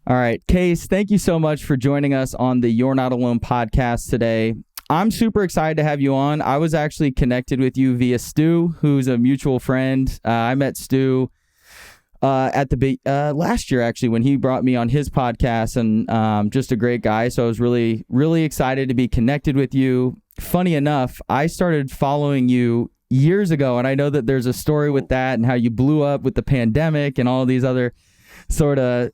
All right, Case, thank you so much for joining us on the You're Not Alone podcast today. I'm super excited to have you on. I was actually connected with you via Stu, who's a mutual friend. I met Stu at the last year, actually, when he brought me on his podcast, and just a great guy. So I was really, really excited to be connected with you. Funny enough, I started following you years ago, and I know that there's a story with that and how you blew up with the pandemic and all these other sort of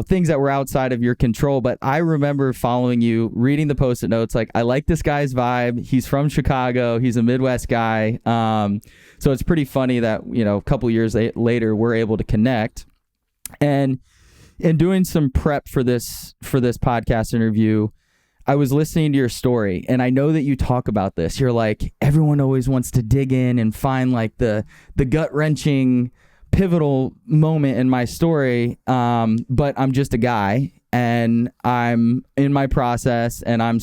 things that were outside of your control. But I remember following you, reading the Post-it notes, like, I like this guy's vibe. He's from Chicago. He's a Midwest guy. So it's pretty funny that, a couple years later, we're able to connect. And in doing some prep for this podcast interview, I was listening to your story, and I know that you talk about this. You're like, everyone always wants to dig in and find like the gut-wrenching pivotal moment in my story, but I'm just a guy, and I'm in my process, and I'm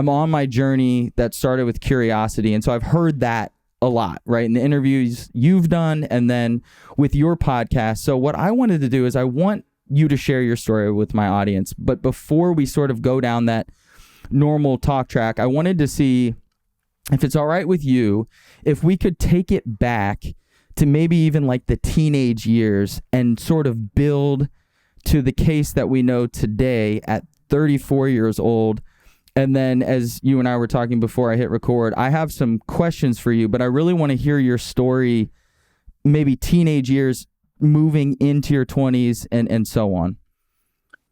on my journey that started with curiosity. And so I've heard that a lot, right, in the interviews you've done and then with your podcast. So what I wanted to do is I want you to share your story with my audience, but before we sort of go down that normal talk track, I wanted to see if it's all right with you if we could take it back to maybe even like the teenage years and sort of build to the Case that we know today at 34 years old. And then, as you and I were talking before I hit record, I have some questions for you, but I really want to hear your story, maybe teenage years moving into your 20s and so on.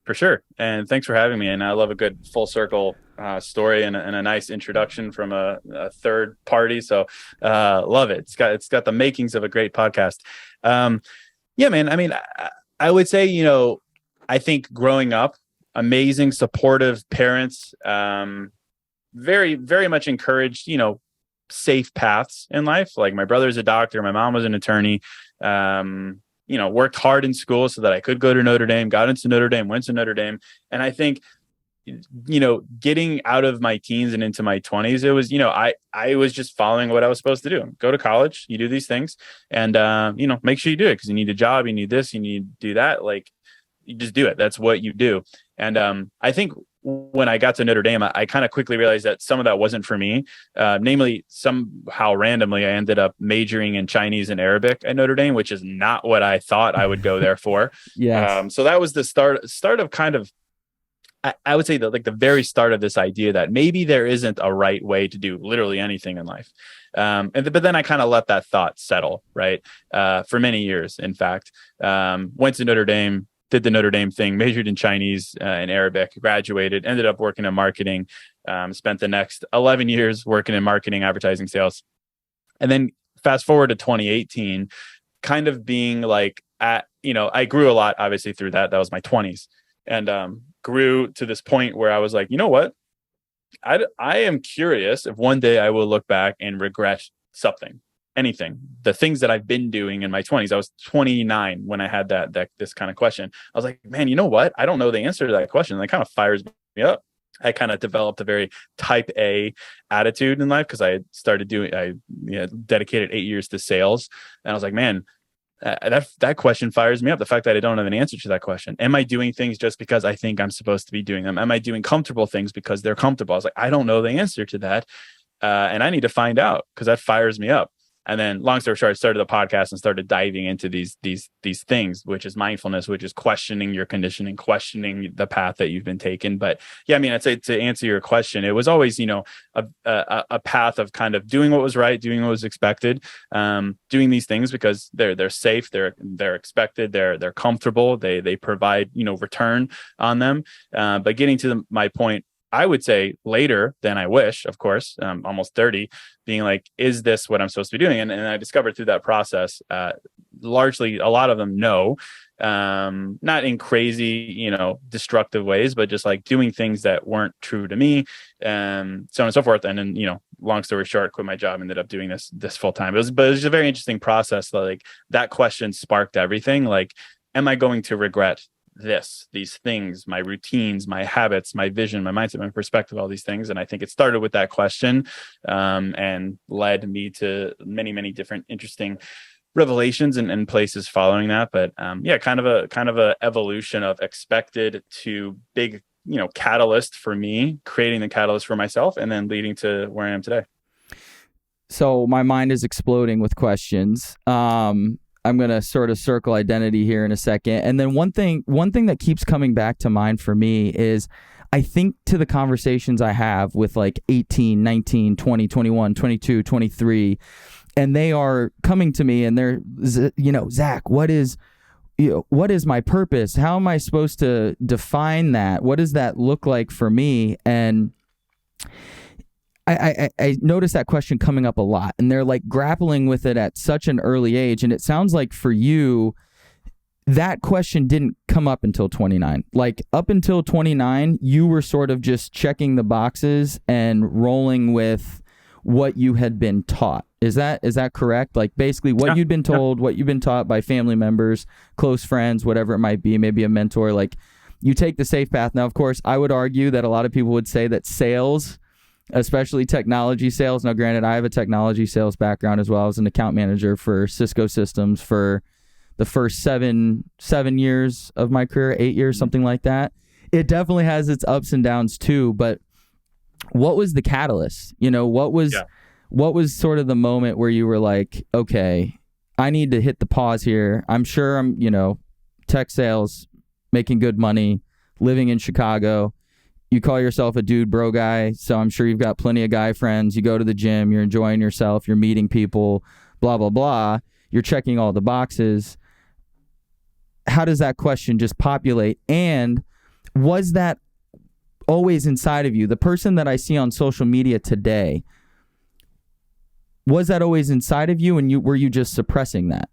For sure. And thanks for having me. And I love a good full circle story and a nice introduction from a third party. So love it. It's got the makings of a great podcast. Yeah, man. I mean, I would say, I think growing up, amazing, supportive parents, very, very much encouraged, safe paths in life. Like, my brother's a doctor. My mom was an attorney. Worked hard in school so that I could go to Notre Dame, got into Notre Dame, went to Notre Dame. And I think, getting out of my teens and into my 20s, it was, I was just following what I was supposed to do. Go to college, you do these things, and, make sure you do it, because you need a job, you need this, you need to do that. Like, you just do it. That's what you do. And I think when I got to Notre Dame, I kind of quickly realized that some of that wasn't for me. Namely, somehow randomly, I ended up majoring in Chinese and Arabic at Notre Dame, which is not what I thought I would go there for. Yeah. So that was the start of kind of, I would say that, like, the very start of this idea that maybe there isn't a right way to do literally anything in life. But then I kind of let that thought settle, right? For many years, in fact. Went to Notre Dame, did the Notre Dame thing, majored in Chinese and Arabic, graduated, ended up working in marketing, spent the next 11 years working in marketing, advertising, sales. And then fast forward to 2018, kind of being like I grew a lot, obviously, through that. That was my 20s. And grew to this point where I was like, you know what? I am curious if one day I will look back and regret something. Anything, the things that I've been doing in my 20s. I was 29 when I had this kind of question. I was like, man, you know what? I don't know the answer to that question. That kind of fires me up. I kind of developed a very type A attitude in life, because I dedicated 8 years to sales. And I was like, man, that question fires me up. The fact that I don't have an answer to that question. Am I doing things just because I think I'm supposed to be doing them? Am I doing comfortable things because they're comfortable? I was like, I don't know the answer to that. And I need to find out, because that fires me up. And then, long story short, I started the podcast and started diving into these things, which is mindfulness, which is questioning your conditioning, questioning the path that you've been taken. But yeah, I mean, I'd say, to answer your question, it was always, a path of kind of doing what was right, doing what was expected, doing these things because they're safe, they're expected, they're comfortable, they provide, return on them. But getting to my point, I would say later than I wish, of course, almost 30, being like, is this what I'm supposed to be doing? And I discovered through that process, largely, a lot of them no, not in crazy, destructive ways, but just like doing things that weren't true to me, so on and so forth. And then, long story short, quit my job, ended up doing this full time. But it was a very interesting process. Like, that question sparked everything. Like, am I going to regret these things, my routines, my habits, my vision, my mindset, my perspective, all these things? And I think it started with that question, and led me to many, many different interesting revelations and places following that. But yeah, kind of a evolution of expected to big, catalyst for me, creating the catalyst for myself, and then leading to where I am today. So my mind is exploding with questions. I'm going to sort of circle identity here in a second. And then one thing that keeps coming back to mind for me is I think to the conversations I have with like 18, 19, 20, 21, 22, 23, and they are coming to me and they're, Zach, what is my purpose? How am I supposed to define that? What does that look like for me? And I noticed that question coming up a lot, and they're like grappling with it at such an early age. And it sounds like for you, that question didn't come up until 29. Like up until 29, you were sort of just checking the boxes and rolling with what you had been taught. Is that correct? Like basically what you'd been told, what you've been taught by family members, close friends, whatever it might be, maybe a mentor, like you take the safe path. Now, of course, I would argue that a lot of people would say that sales, especially technology sales. Now, granted, I have a technology sales background as well. I was an account manager for Cisco Systems for the first seven years of my career, 8 years, something like that. It definitely has its ups and downs too. But what was the catalyst? What was sort of the moment where you were like, okay, I need to hit the pause here. I'm sure I'm, tech sales, making good money, living in Chicago. You call yourself a dude bro guy, so I'm sure you've got plenty of guy friends. You go to the gym, you're enjoying yourself, you're meeting people, blah, blah, blah. You're checking all the boxes. How does that question just populate? And was that always inside of you? The person that I see on social media today, was that always inside of you, and were you just suppressing that?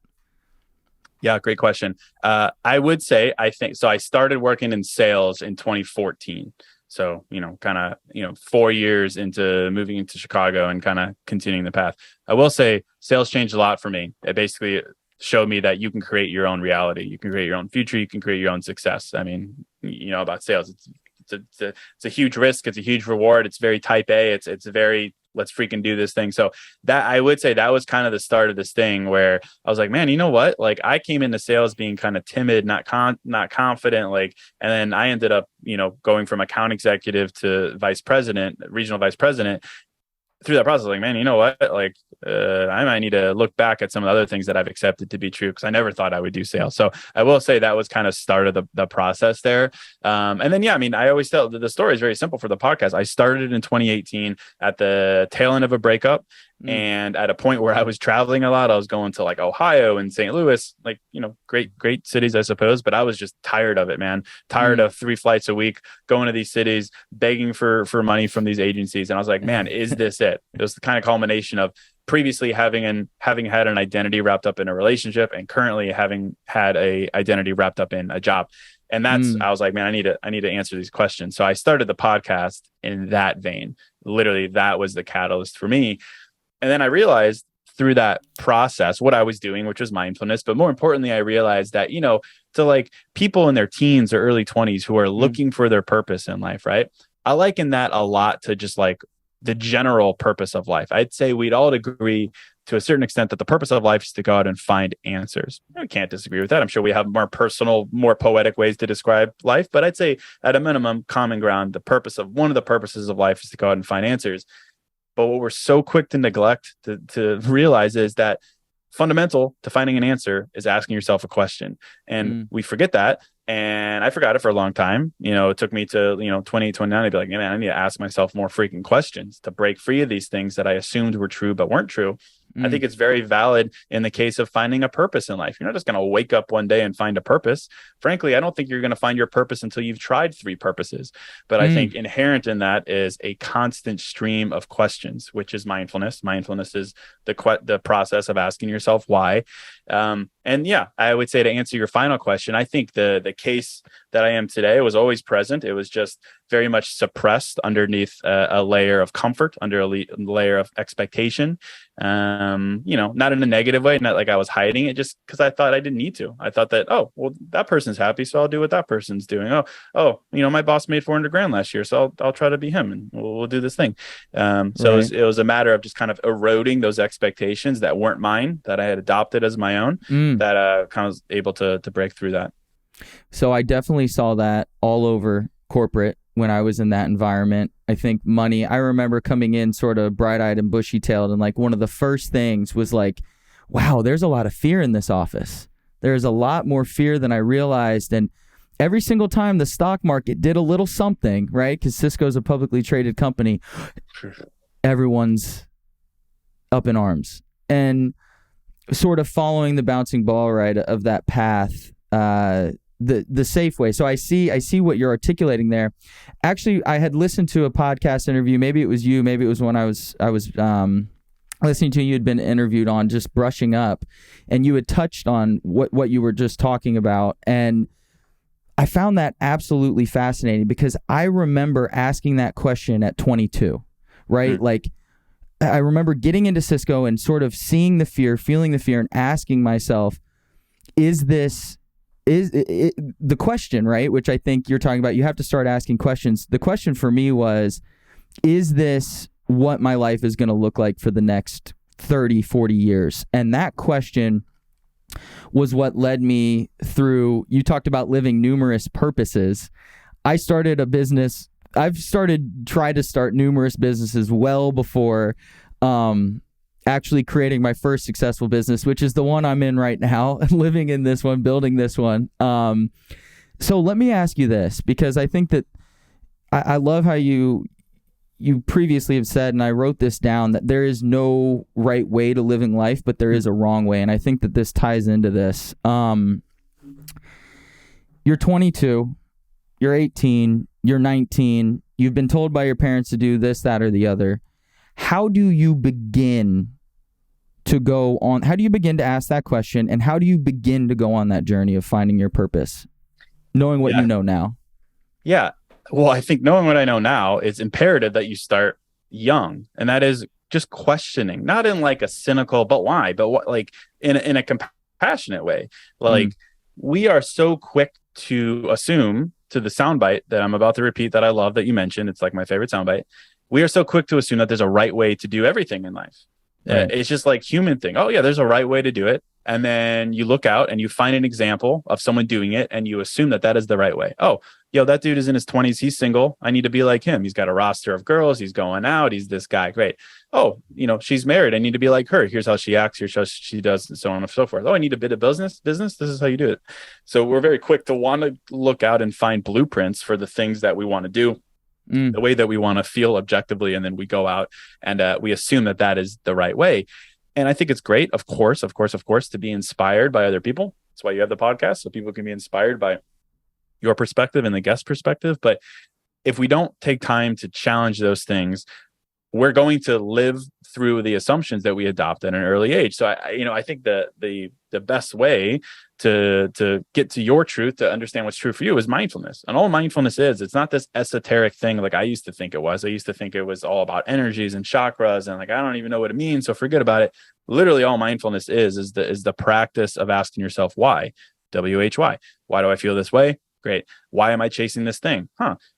Yeah, great question. I would say, I think, so I started working in sales in 2014. So, 4 years into moving into Chicago and kind of continuing the path. I will say sales changed a lot for me. It basically showed me that you can create your own reality. You can create your own future. You can create your own success. I mean, about sales, it's a huge risk. It's a huge reward. It's very type A. It's a very, let's freaking do this thing. So that, I would say that was kind of the start of this thing where I was like, man, you know what? Like I came into sales being kind of timid, not confident, and then I ended up, going from account executive to regional vice president. Through that process, like, man, you know what? Like, I might need to look back at some of the other things that I've accepted to be true, because I never thought I would do sales. So I will say that was kind of started the process there. And then, I always tell the story is very simple for the podcast. I started in 2018 at the tail end of a breakup. And at a point where I was traveling a lot, I was going to like Ohio and St. Louis, great cities, I suppose. But I was just tired of it, man. Tired of 3 flights a week, going to these cities, begging for money from these agencies. And I was like, man, is this it? It was the kind of culmination of previously having had an identity wrapped up in a relationship, and currently having had a identity wrapped up in a job. And that's, I was like, man, I need to answer these questions. So I started the podcast in that vein. Literally, that was the catalyst for me. And then I realized through that process what I was doing, which was mindfulness. But more importantly, I realized that, to like people in their teens or early 20s who are looking for their purpose in life, right? I liken that a lot to just like the general purpose of life. I'd say we'd all agree to a certain extent that the purpose of life is to go out and find answers. I can't disagree with that. I'm sure we have more personal, more poetic ways to describe life, but I'd say at a minimum, common ground, one of the purposes of life is to go out and find answers. But what we're so quick to neglect to realize is that fundamental to finding an answer is asking yourself a question. And we forget that. And I forgot it for a long time. It took me to, 28, 29 to be like, man, I need to ask myself more freaking questions to break free of these things that I assumed were true, but weren't true. I think it's very valid in the case of finding a purpose in life. You're not just going to wake up one day and find a purpose. Frankly, I don't think you're going to find your purpose until you've tried 3 purposes. But I think inherent in that is a constant stream of questions, which is mindfulness. Mindfulness is the process of asking yourself why. And yeah, I would say, to answer your final question, I think the case that I am today was always present. It was just very much suppressed underneath a layer of comfort, under a layer of expectation. Not in a negative way, not like I was hiding it, just because I thought I didn't need to. I thought that, oh, well, that person's happy, so I'll do what that person's doing. My boss made 400 grand last year, so I'll try to be him, and we'll do this thing. So Right. it was a matter of just kind of eroding those expectations that weren't mine, that I had adopted as my own, that kind of was able to break through that. So I definitely saw that all over corporate when I was in that environment. I think money, I remember coming in sort of bright-eyed and bushy-tailed, and like one of the first things was like, wow, there's a lot of fear in this office. There's a lot more fear than I realized. And every single time the stock market did a little something, right? Because Cisco's a publicly traded company, everyone's up in arms. And sort of following the bouncing ball, right, of that path, the safe way. So I see what you're articulating there. Actually, I had listened to a podcast interview. Maybe it was you. Maybe it was when I was listening to you had been interviewed on just brushing up, and you had touched on what you were just talking about, and I found that absolutely fascinating because I remember asking that question at 22, right? Like, I remember getting into Cisco and sort of seeing the fear, feeling the fear, and asking myself, is the question, right? Which I think you're talking about. You have to start asking questions. The question for me was, is this what my life is going to look like for the next 30, 40 years? And that question was what led me through. You talked about living numerous purposes. I started a business. I've tried to start numerous businesses well before actually creating my first successful business, which is the one I'm in right now, living in this one, building this one. So let me ask you this, because I think that I love how you previously have said, and I wrote this down, that there is no right way to living life, but there is a wrong way. And I think that this ties into this. You're 22, you're 18, you're 19, you've been told by your parents to do this, that, or the other. How do you begin to go on? How do you begin to ask that question? And how do you begin to go on that journey of finding your purpose, knowing what you know now? Yeah. Well, I think knowing what I know now, it's imperative that you start young. And that is just questioning, not in like a cynical, but why, but what, like in a compassionate way. Like we are so quick to assume, to the soundbite that I'm about to repeat that I love that you mentioned. It's like my favorite soundbite. We are so quick to assume that there's a right way to do everything in life. Right. It's just like human thing. Oh yeah, there's a right way to do it. And then you look out and you find an example of someone doing it and you assume that that is the right way. Oh, that dude is in his 20s. He's single. I need to be like him. He's got a roster of girls. He's going out. He's this guy. Great. Oh, she's married. I need to be like her. Here's how she acts. Here's how she does, and so on and so forth. Oh, I need a bit of business. This is how you do it. So we're very quick to want to look out and find blueprints for the things that we want to do, the way that we want to feel objectively. And then we go out and we assume that that is the right way. And I think it's great, of course, to be inspired by other people. That's why you have the podcast, so people can be inspired by your perspective and the guest perspective. But if we don't take time to challenge those things, we're going to live through the assumptions that we adopt at an early age. So I think the best way to get to your truth, to understand what's true for you, is mindfulness. And all mindfulness is, it's not this esoteric thing like I used to think it was. I used to think it was all about energies and chakras, and like I don't even know what it means, so forget about it. Literally, all mindfulness is the practice of asking yourself why. WHY. Why do I feel this way? Great. Why am I chasing this thing?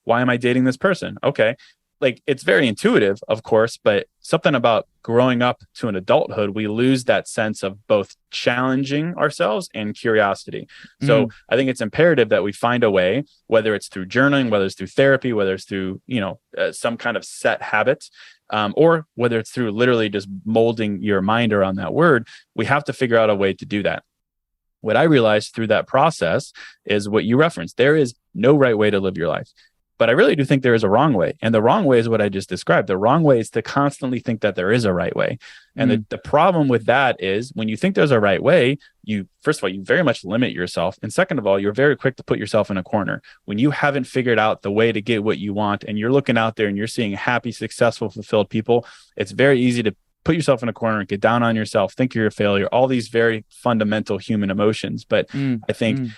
Why am I dating this person? Okay. Like, it's very intuitive, of course, but something about growing up to an adulthood, we lose that sense of both challenging ourselves and curiosity. So I think it's imperative that we find a way, whether it's through journaling, whether it's through therapy, whether it's through, some kind of set habit, or whether it's through literally just molding your mind around that word. We have to figure out a way to do that. What I realized through that process is what you referenced. There is no right way to live your life. But I really do think there is a wrong way. And the wrong way is what I just described. The wrong way is to constantly think that there is a right way. And the problem with that is, when you think there's a right way, first of all, you very much limit yourself. And second of all, you're very quick to put yourself in a corner. When you haven't figured out the way to get what you want, and you're looking out there and you're seeing happy, successful, fulfilled people, it's very easy to put yourself in a corner, get down on yourself, think you're a failure, all these very fundamental human emotions. But I think,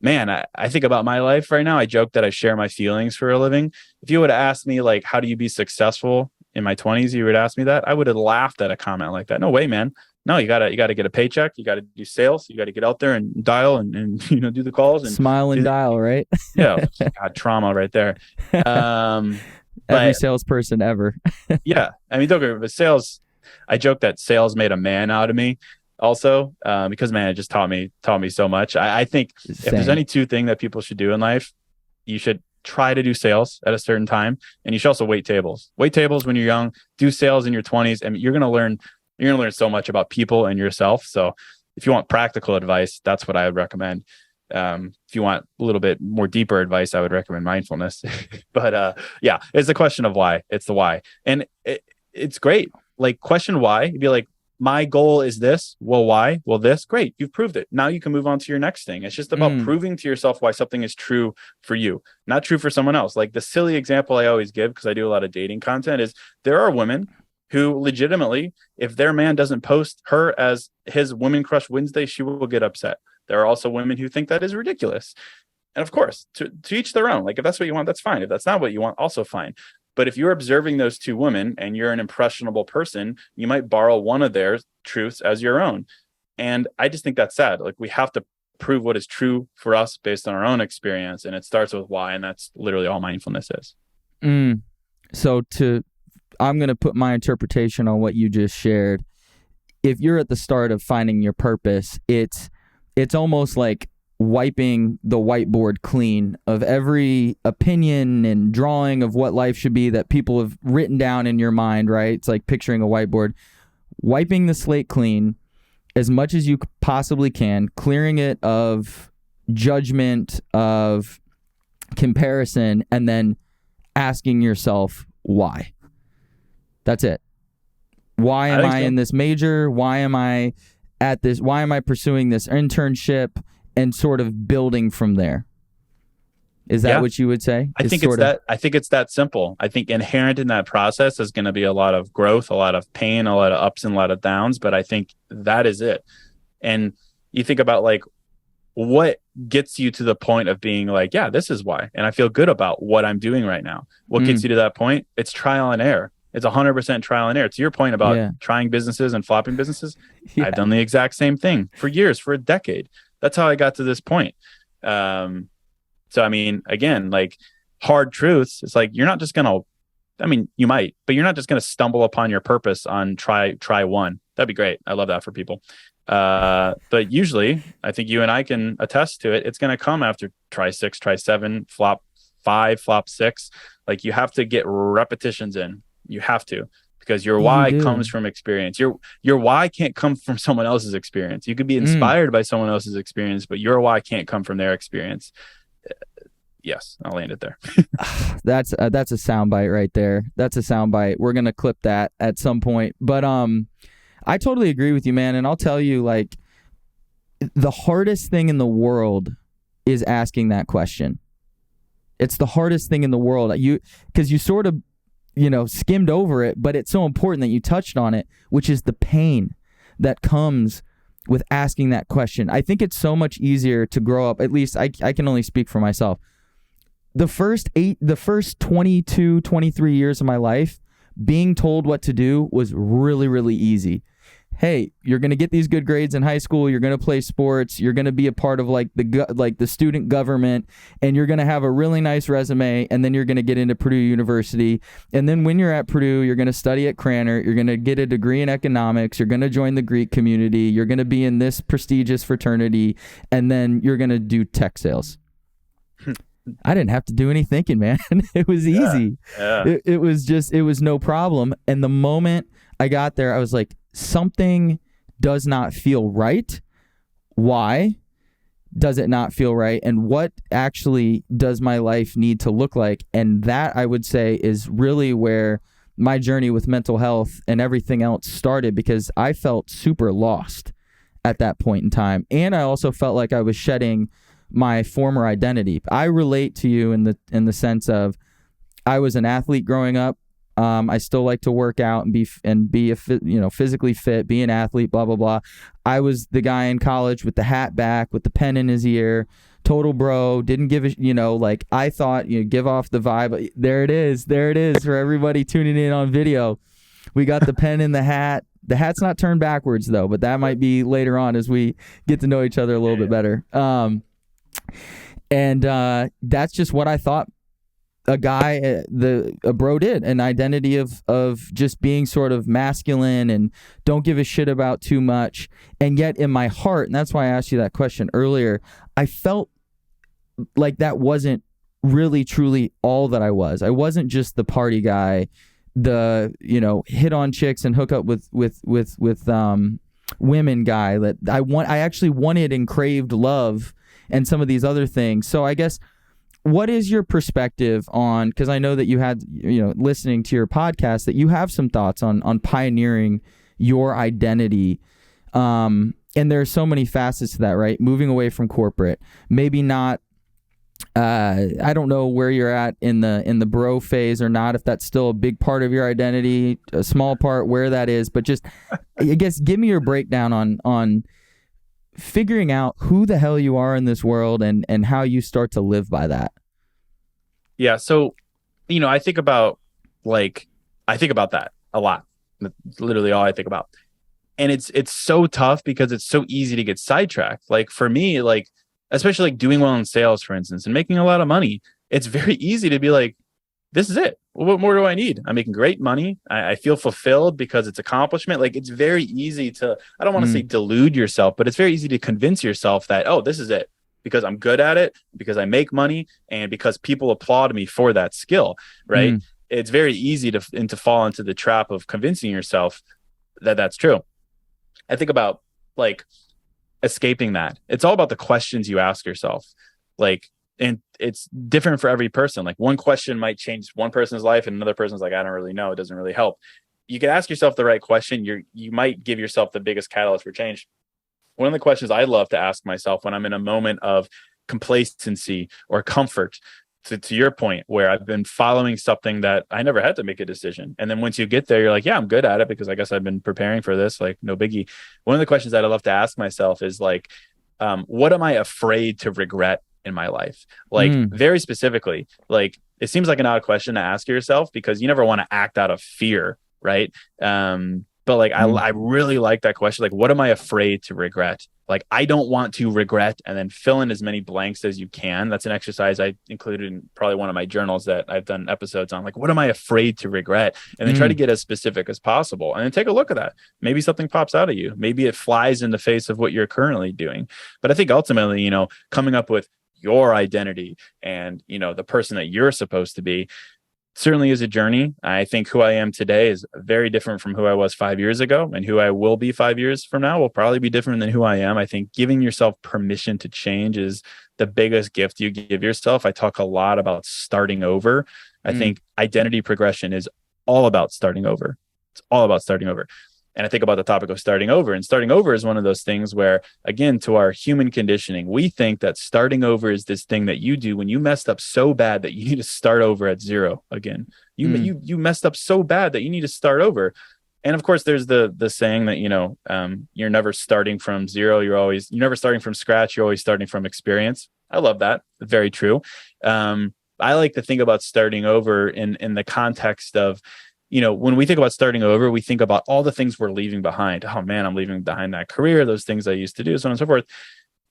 man, I think about my life right now. I joke that I share my feelings for a living. If you would have asked me, like, how do you be successful in my 20s, you would ask me that, I would have laughed at a comment like that. No way, man. No, you gotta get a paycheck. You gotta do sales. You gotta get out there and dial and do the calls and smile and dial, right? Yeah, God, trauma right there. Every salesperson ever. Yeah, I mean, don't get me wrong, sales. I joke that sales made a man out of me, also, because man, it just taught me so much. I think if there's any two things that people should do in life, you should try to do sales at a certain time, and you should also wait tables. Wait tables when you're young. Do sales in your 20s, and you're gonna learn so much about people and yourself. So if you want practical advice, that's what I would recommend. If you want a little bit more deeper advice, I would recommend mindfulness. But yeah, it's a question of why. It's the why. And it's great. Like, question why. You'd be like, my goal is this. Well, why? Well, this. Great. You've proved it. Now you can move on to your next thing. It's just about proving to yourself why something is true for you, not true for someone else. Like the silly example I always give, because I do a lot of dating content, is there are women who legitimately, if their man doesn't post her as his Women Crush Wednesday, she will get upset. There are also women who think that is ridiculous. And of course, to each their own. Like, if that's what you want, that's fine. If that's not what you want, also fine. But if you're observing those two women and you're an impressionable person, you might borrow one of their truths as your own. And I just think that's sad. Like, we have to prove what is true for us based on our own experience. And it starts with why. And that's literally all mindfulness is. So I'm going to put my interpretation on what you just shared. If you're at the start of finding your purpose, it's almost like wiping the whiteboard clean of every opinion and drawing of what life should be that people have written down in your mind, right? It's like picturing a whiteboard, wiping the slate clean as much as you possibly can, clearing it of judgment, of comparison, and then asking yourself why. That's it. Why am I in this major? Why am I at this? Why am I pursuing this internship? And sort of building from there. Is that what you would say? I think it's that simple. I think inherent in that process is going to be a lot of growth, a lot of pain, a lot of ups and a lot of downs. But I think that is it. And you think about, like, what gets you to the point of being like, yeah, this is why. And I feel good about what I'm doing right now. What gets you to that point? It's trial and error. It's 100% trial and error. To your point about trying businesses and flopping businesses, I've done the exact same thing for years, for a decade. That's how I got to this point. So, I mean, again, like, hard truths, it's like, you're not just going to, I mean, you might, but you're not just going to stumble upon your purpose on try one. That'd be great. I love that for people. But usually, I think you and I can attest to it. It's going to come after try 6, try 7, flop 5, flop 6. Like, you have to get repetitions in. You have to. Because your why comes from experience. Your why can't come from someone else's experience. You could be inspired by someone else's experience, but your why can't come from their experience. Yes, I'll land it there. That's a soundbite right there. That's a soundbite. We're gonna clip that at some point. But I totally agree with you, man. And I'll tell you, like, the hardest thing in the world is asking that question. It's the hardest thing in the world. Because you sort of skimmed over it, but it's so important that you touched on it, which is the pain that comes with asking that question. I think it's so much easier to grow up, at least I can only speak for myself. The first 22, 23 years of my life, being told what to do was really, really easy. Hey, you're going to get these good grades in high school. You're going to play sports. You're going to be a part of the student government, and you're going to have a really nice resume. And then you're going to get into Purdue University. And then when you're at Purdue, you're going to study at Cranor. You're going to get a degree in economics. You're going to join the Greek community. You're going to be in this prestigious fraternity. And then you're going to do tech sales. I didn't have to do any thinking, man. It was easy. Yeah. It was no problem. And the moment I got there, I was like, something does not feel right. Why does it not feel right? And what actually does my life need to look like? And that, I would say, is really where my journey with mental health and everything else started, because I felt super lost at that point in time. And I also felt like I was shedding my former identity. I relate to you in the sense of, I was an athlete growing up. I still like to work out and be physically fit, be an athlete, blah blah blah. I was the guy in college with the hat back, with the pen in his ear, total bro. Didn't give a like I thought give off the vibe. There it is for everybody tuning in on video. We got the pen in the hat. The hat's not turned backwards though, but that might be later on as we get to know each other a little bit better. And that's just what I thought a guy, a bro did, an identity of just being sort of masculine and don't give a shit about too much. And yet in my heart, and that's why I asked you that question earlier, I felt like that wasn't really truly all that I was. I wasn't just the party guy, the, hit on chicks and hook up with women guy. That I actually wanted and craved love and some of these other things. So I guess, what is your perspective on, because I know that you had, listening to your podcast, that you have some thoughts on pioneering your identity. And there are so many facets to that, right? Moving away from corporate, maybe not, I don't know where you're at in the bro phase or not, if that's still a big part of your identity, a small part, where that is, but just, I guess, give me your breakdown on figuring out who the hell you are in this world and how you start to live by that. Yeah. So, I think about that a lot. That's literally all I think about. And it's so tough because it's so easy to get sidetracked. Like for me, like, especially like doing well in sales, for instance, and making a lot of money, it's very easy to be like, this is it. Well, what more do I need? I'm making great money. I feel fulfilled because it's accomplishment. Like it's very easy to, I don't want to say delude yourself, but it's very easy to convince yourself that, oh, this is it because I'm good at it, because I make money, and because people applaud me for that skill, right? It's very easy to fall into the trap of convincing yourself that that's true. I think about like escaping that. It's all about the questions you ask yourself. Like, and it's different for every person. Like one question might change one person's life and another person's like, I don't really know. It doesn't really help. You can ask yourself the right question. You might give yourself the biggest catalyst for change. One of the questions I love to ask myself when I'm in a moment of complacency or comfort, to your point, where I've been following something that I never had to make a decision. And then once you get there, you're like, yeah, I'm good at it because I guess I've been preparing for this, like no biggie. One of the questions that I love to ask myself is like, what am I afraid to regret in my life? Like very specifically, like it seems like an odd question to ask yourself because you never want to act out of fear, right? But like I really like that question. Like, what am I afraid to regret? Like, I don't want to regret, and then fill in as many blanks as you can. That's an exercise I included in probably one of my journals that I've done episodes on. Like, what am I afraid to regret? And then try to get as specific as possible. And then take a look at that. Maybe something pops out at you. Maybe it flies in the face of what you're currently doing. But I think ultimately, coming up with your identity and, the person that you're supposed to be certainly is a journey. I think who I am today is very different from who I was 5 years ago, and who I will be 5 years from now will probably be different than who I am. I think giving yourself permission to change is the biggest gift you give yourself. I talk a lot about starting over. I think identity progression is all about starting over. It's all about starting over. And I think about the topic of starting over, and starting over is one of those things where, again, to our human conditioning, we think that starting over is this thing that you do when you messed up so bad that you need to start over at zero again. You messed up so bad that you need to start over. And of course, there's the saying that, you're never starting from zero. You're never starting from scratch. You're always starting from experience. I love that. Very true. I like to think about starting over in the context of, when we think about starting over, we think about all the things we're leaving behind. Oh man, I'm leaving behind that career, those things I used to do, so on and so forth.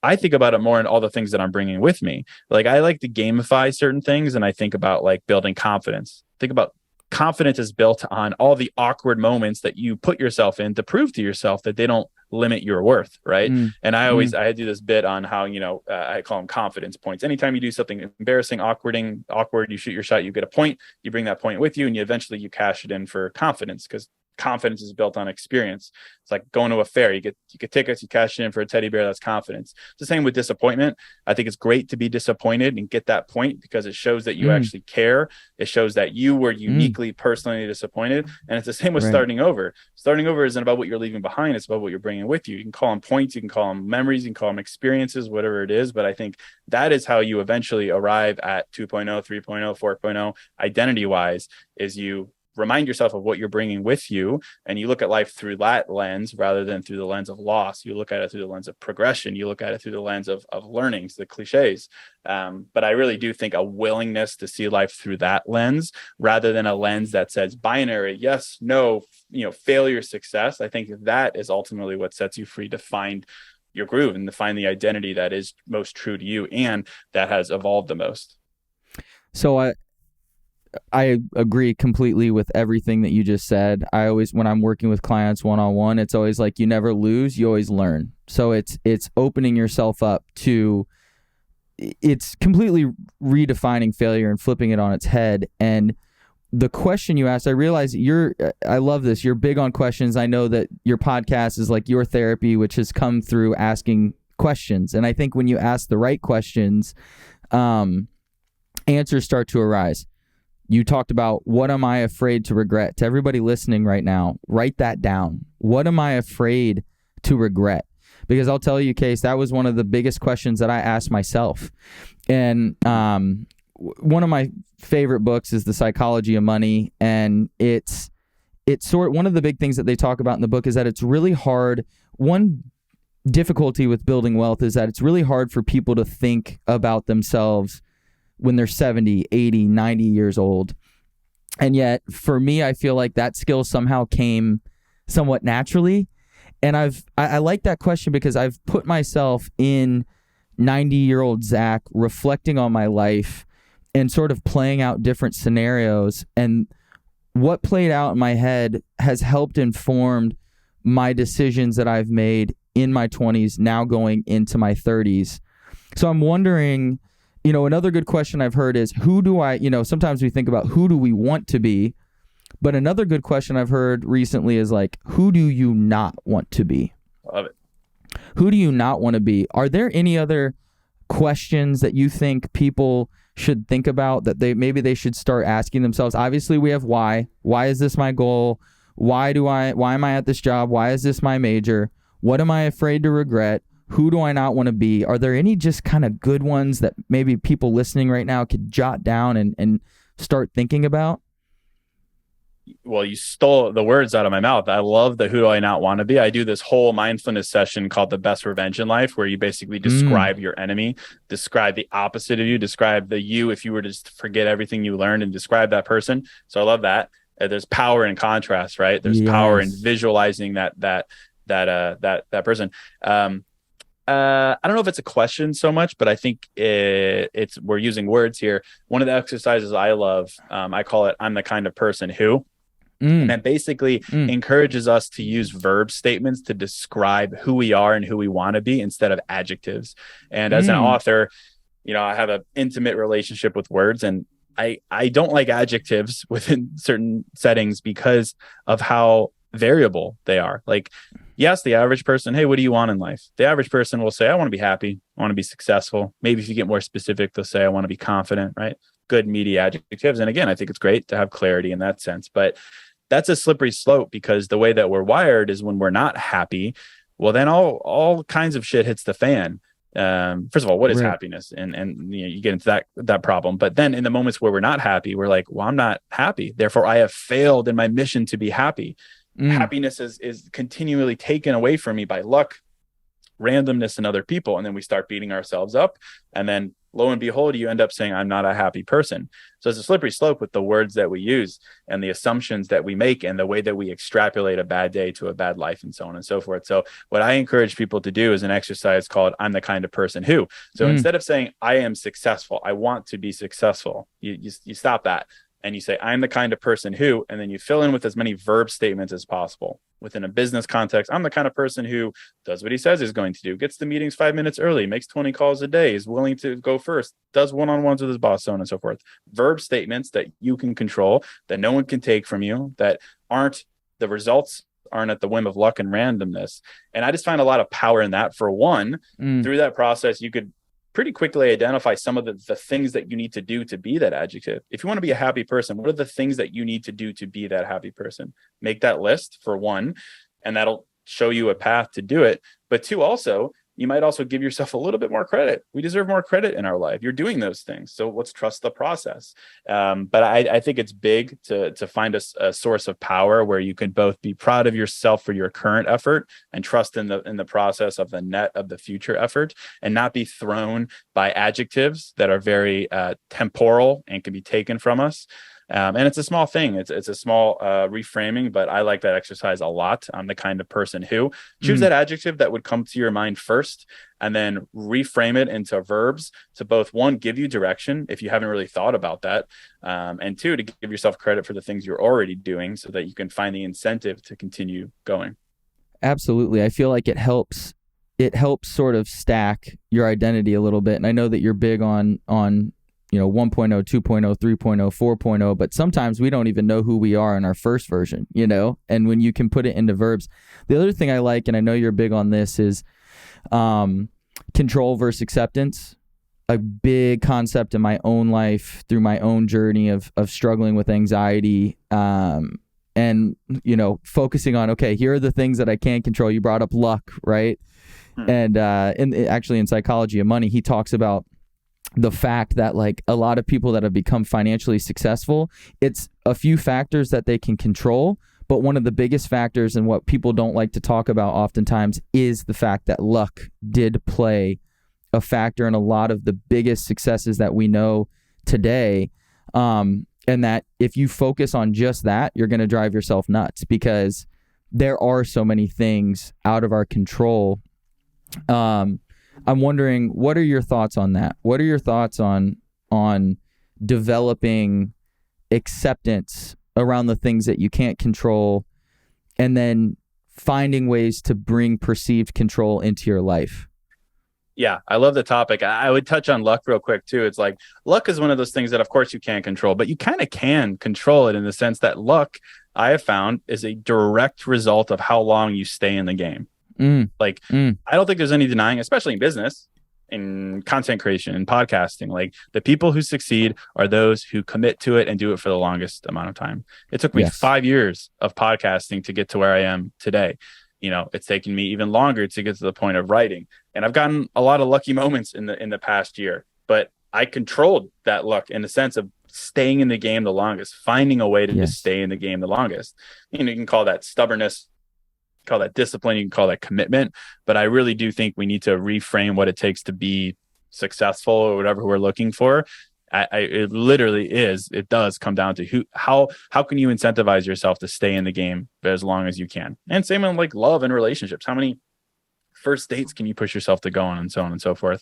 I think about it more in all the things that I'm bringing with me. Like I like to gamify certain things, and I think about like building confidence. Think about confidence is built on all the awkward moments that you put yourself in to prove to yourself that they don't limit your worth, right? And I do this bit on how, I call them confidence points. Anytime you do something embarrassing, awkward, you shoot your shot, you get a point, you bring that point with you, and you cash it in for confidence, because confidence is built on experience. It's like going to a fair. You get tickets, you cash it in for a teddy bear. That's confidence. It's the same with disappointment. I think it's great to be disappointed and get that point, because it shows that you actually care. It shows that you were uniquely, personally disappointed. And it's the same with starting over. Starting over isn't about what you're leaving behind. It's about what you're bringing with you. You can call them points, you can call them memories, you can call them experiences, whatever it is. But I think that is how you eventually arrive at 2.0, 3.0, 4.0 identity wise, is you remind yourself of what you're bringing with you, and you look at life through that lens rather than through the lens of loss. You look at it through the lens of progression. You look at it through the lens of learnings, the cliches. But I really do think a willingness to see life through that lens rather than a lens that says binary, yes, no, failure, success. I think that is ultimately what sets you free to find your groove and to find the identity that is most true to you and that has evolved the most. So I agree completely with everything that you just said. I always, when I'm working with clients one-on-one, it's always like, you never lose, you always learn. So it's opening yourself up to, it's completely redefining failure and flipping it on its head. And the question you asked, I realize I love this. You're big on questions. I know that your podcast is like your therapy, which has come through asking questions. And I think when you ask the right questions, answers start to arise. You talked about, what am I afraid to regret? To everybody listening right now, write that down. What am I afraid to regret? Because I'll tell you, Case, that was one of the biggest questions that I asked myself. And one of my favorite books is The Psychology of Money. And it's one of the big things that they talk about in the book is that it's really hard. One difficulty with building wealth is that it's really hard for people to think about themselves when they're 70, 80, 90 years old. And yet, for me, I feel like that skill somehow came somewhat naturally. And I like that question because I've put myself in 90-year-old Zach, reflecting on my life and sort of playing out different scenarios. And what played out in my head has helped inform my decisions that I've made in my 20s, now going into my 30s. So I'm wondering, another good question I've heard is, sometimes we think about who do we want to be, but another good question I've heard recently is like, who do you not want to be? Love it. Who do you not want to be? Are there any other questions that you think people should think about that they should start asking themselves? Obviously, we have why. Why is this my goal? Why am I at this job? Why is this my major? What am I afraid to regret? Who do I not want to be? Are there any just kind of good ones that maybe people listening right now could jot down and start thinking about? Well, you stole the words out of my mouth. I love the who do I not want to be. I do this whole mindfulness session called The Best Revenge in Life, where you basically describe your enemy, describe the opposite of you, describe the you if you were to just forget everything you learned and describe that person. So I love that. There's power in contrast, right? There's power in visualizing that person. I don't know if it's a question so much, but I think we're using words here. One of the exercises I love, I call it, I'm the kind of person who, and that basically encourages us to use verb statements to describe who we are and who we want to be instead of adjectives. And as an author, I have an intimate relationship with words, and I don't like adjectives within certain settings because of how variable they are. Like, yes, the average person, hey, what do you want in life? The average person will say, I want to be happy. I want to be successful. Maybe if you get more specific, they'll say, I want to be confident, right? Good, meaty adjectives. And again, I think it's great to have clarity in that sense, but that's a slippery slope because the way that we're wired is when we're not happy, well, then all kinds of shit hits the fan. First of all, what is happiness? And you get into that problem. But then in the moments where we're not happy, we're like, well, I'm not happy. Therefore, I have failed in my mission to be happy. Happiness is continually taken away from me by luck, randomness, and other people. And then we start beating ourselves up. And then lo and behold, you end up saying, I'm not a happy person. So it's a slippery slope with the words that we use and the assumptions that we make and the way that we extrapolate a bad day to a bad life and so on and so forth. So what I encourage people to do is an exercise called I'm the kind of person who. So instead of saying I am successful, I want to be successful, you stop that. And you say, I'm the kind of person who, and then you fill in with as many verb statements as possible. Within a business context, I'm the kind of person who does what he says he's going to do, gets to meetings 5 minutes early, makes 20 calls a day, is willing to go first, does one-on-ones with his boss, so on and so forth. Verb statements that you can control, that no one can take from you, that aren't the results aren't at the whim of luck and randomness. And I just find a lot of power in that. For one, through that process, you could pretty quickly identify some of the things that you need to do to be that adjective. If you want to be a happy person, what are the things that you need to do to be that happy person? Make that list for one, and that'll show you a path to do it. But two, also you might also give yourself a little bit more credit. We deserve more credit in our life. You're doing those things, so let's trust the process. But I think it's big to find a source of power where you can both be proud of yourself for your current effort and trust in the process of the net of the future effort, and not be thrown by adjectives that are very temporal and can be taken from us. And it's a small thing. It's a small reframing, but I like that exercise a lot. I'm the kind of person who choose that adjective that would come to your mind first, and then reframe it into verbs to both, one, give you direction if you haven't really thought about that, and two, to give yourself credit for the things you're already doing so that you can find the incentive to continue going. Absolutely. I feel like it helps sort of stack your identity a little bit. And I know that you're big on 1.0, 2.0, 3.0, 4.0, but sometimes we don't even know who we are in our first version, and when you can put it into verbs. The other thing I like, and I know you're big on this, is control versus acceptance. A big concept in my own life through my own journey of struggling with anxiety, and focusing on, okay, here are the things that I can't control. You brought up luck, right? And actually in Psychology of Money, he talks about the fact that, like, a lot of people that have become financially successful, it's a few factors that they can control, but one of the biggest factors, and what people don't like to talk about oftentimes, is the fact that luck did play a factor in a lot of the biggest successes that we know today. And that if you focus on just that, you're going to drive yourself nuts, because there are so many things out of our control. I'm wondering, what are your thoughts on that? What are your thoughts on developing acceptance around the things that you can't control, and then finding ways to bring perceived control into your life? Yeah, I love the topic. I would touch on luck real quick too. It's like, luck is one of those things that of course you can't control, but you kind of can control it in the sense that luck, I have found, is a direct result of how long you stay in the game. I don't think there's any denying, especially in business, in content creation, in podcasting, like, the people who succeed are those who commit to it and do it for the longest amount of time. It took me 5 years of podcasting to get to where I am today. It's taken me even longer to get to the point of writing. And I've gotten a lot of lucky moments in the past year, but I controlled that luck in the sense of staying in the game the longest, finding a way to just stay in the game the longest. You can call that stubbornness, call that discipline, you can call that commitment, but I really do think we need to reframe what it takes to be successful or whatever we're looking for. It does come down to how can you incentivize yourself to stay in the game as long as you can. And same on, like, love and relationships. How many first dates can you push yourself to go on, and so on and so forth.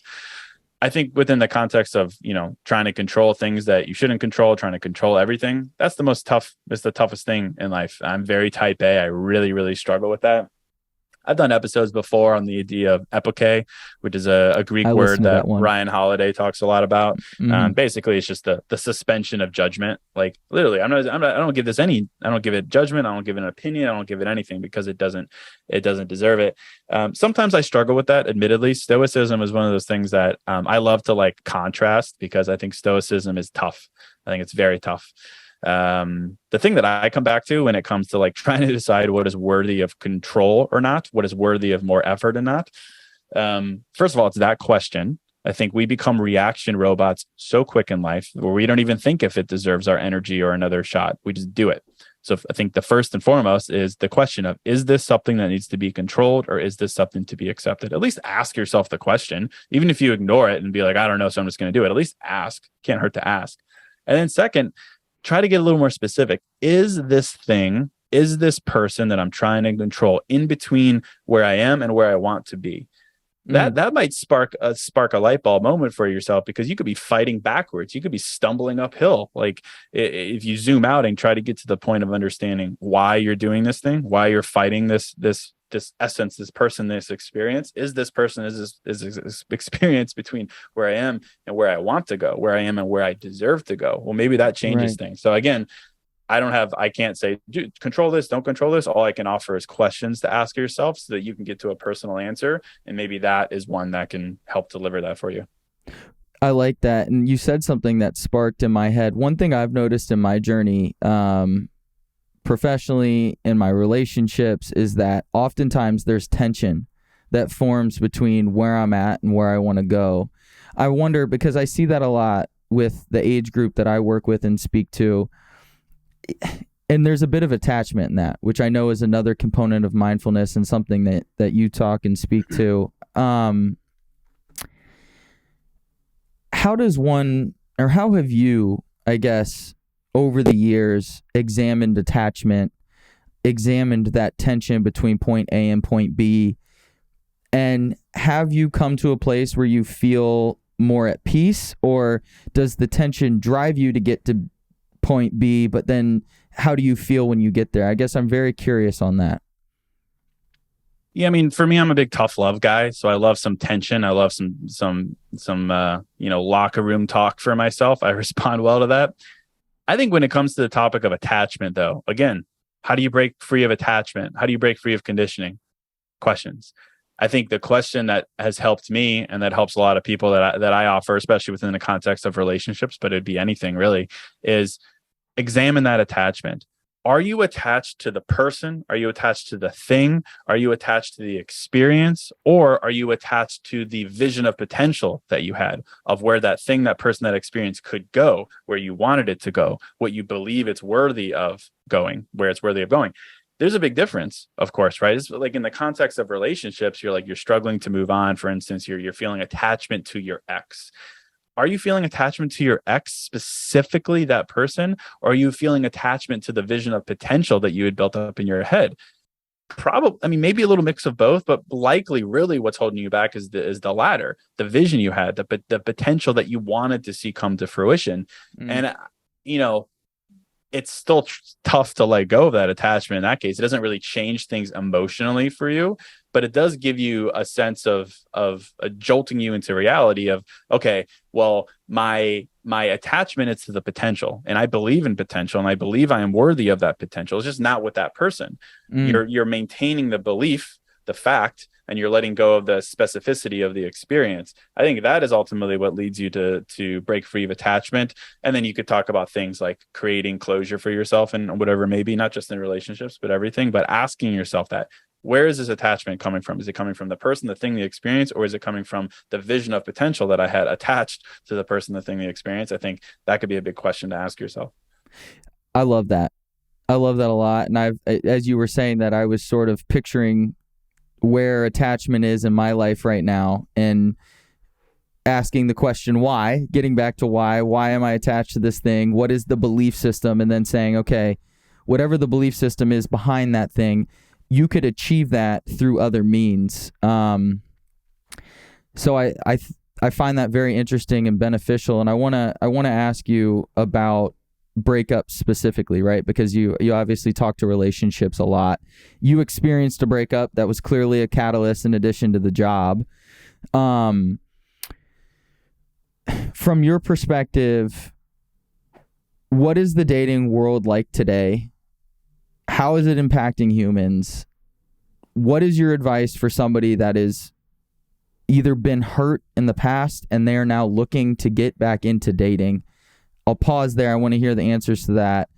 I think within the context of, trying to control things that you shouldn't control, trying to control everything, it's the toughest thing in life. I'm very type A. I really, really struggle with that. I've done episodes before on the idea of epoche, which is a Greek word that Ryan Holiday talks a lot about. Basically, it's just the suspension of judgment. Like, literally, I don't give it judgment. I don't give it an opinion. I don't give it anything, because it doesn't deserve it. Sometimes I struggle with that. Admittedly, stoicism is one of those things that I love to, like, contrast, because I think stoicism is tough. I think it's very tough. The thing that I come back to when it comes to, like, trying to decide what is worthy of control or not, what is worthy of more effort or not. First of all, it's that question. I think we become reaction robots so quick in life where we don't even think if it deserves our energy or another shot. We just do it. So I think the first and foremost is the question of, is this something that needs to be controlled, or is this something to be accepted? At least ask yourself the question, even if you ignore it and be like, I don't know, so I'm just going to do it. At least ask. Can't hurt to ask. And then second, try to get a little more specific. Is this person that I'm trying to control in between where I am and where I want to be? That might spark a light bulb moment for yourself, because you could be fighting backwards. You could be stumbling uphill. Like, if you zoom out and try to get to the point of understanding why you're doing this thing, why you're fighting this essence, this person, this experience, is this experience between where I am and where I want to go, where I am and where I deserve to go. Well, maybe that changes things. So again, I can't say, control this, don't control this. All I can offer is questions to ask yourself so that you can get to a personal answer. And maybe that is one that can help deliver that for you. I like that. And you said something that sparked in my head. One thing I've noticed in my journey, professionally, in my relationships, is that oftentimes there's tension that forms between where I'm at and where I want to go. I wonder, because I see that a lot with the age group that I work with and speak to, and there's a bit of attachment in that, which I know is another component of mindfulness and something that you talk and speak to. How does one, or how have you, I guess, over the years examined attachment, examined that tension between point A and point B, and have you come to a place where you feel more at peace, or does the tension drive you to get to point B, but then how do you feel when you get there? I guess I'm very curious on that. Yeah, I mean, for me, I'm a big tough love guy, so I love some tension. I love some locker room talk for myself. I respond well to that. I think when it comes to the topic of attachment, though, again, how do you break free of attachment? How do you break free of conditioning? Questions. I think the question that has helped me and that helps a lot of people that I offer, especially within the context of relationships, but it'd be anything really, is examine that attachment. Are you attached to the person? Are you attached to the thing? Are you attached to the experience? Or are you attached to the vision of potential that you had of where that thing, that person, that experience could go, where you wanted it to go, what you believe it's worthy of going, where it's worthy of going? There's a big difference, of course, right? It's like in the context of relationships, you're struggling to move on. For instance, you're feeling attachment to your ex. Are you feeling attachment to your ex, specifically that person? Or are you feeling attachment to the vision of potential that you had built up in your head? Probably, I mean, maybe a little mix of both, but likely really what's holding you back is the latter, the vision you had, the potential that you wanted to see come to fruition. And, it's still tough to let go of that attachment in that case. It doesn't really change things emotionally for you, but it does give you a sense of jolting you into reality of, okay, well, my attachment is to the potential, and I believe in potential, and I believe I am worthy of that potential. It's just not with that person. You're maintaining the belief, the fact, and you're letting go of the specificity of the experience. I think that is ultimately what leads you to break free of attachment. And then you could talk about things like creating closure for yourself and whatever it may be, not just in relationships, but everything, but asking yourself that, where is this attachment coming from? Is it coming from the person, the thing, the experience, or is it coming from the vision of potential that I had attached to the person, the thing, the experience? I think that could be a big question to ask yourself. I love that. I love that a lot. And as you were saying that, I was sort of picturing where attachment is in my life right now and asking the question why, getting back to why am I attached to this thing? What is the belief system? And then saying, okay, whatever the belief system is behind that thing, you could achieve that through other means. So I find that very interesting and beneficial. And I want to ask you about breakups specifically, right? Because you obviously talk to relationships a lot. You experienced a breakup that was clearly a catalyst in addition to the job. From your perspective, what is the dating world like today? How is it impacting humans? What is your advice for somebody that is either been hurt in the past and they're now looking to get back into dating? I'll pause there. I want to hear the answers to that.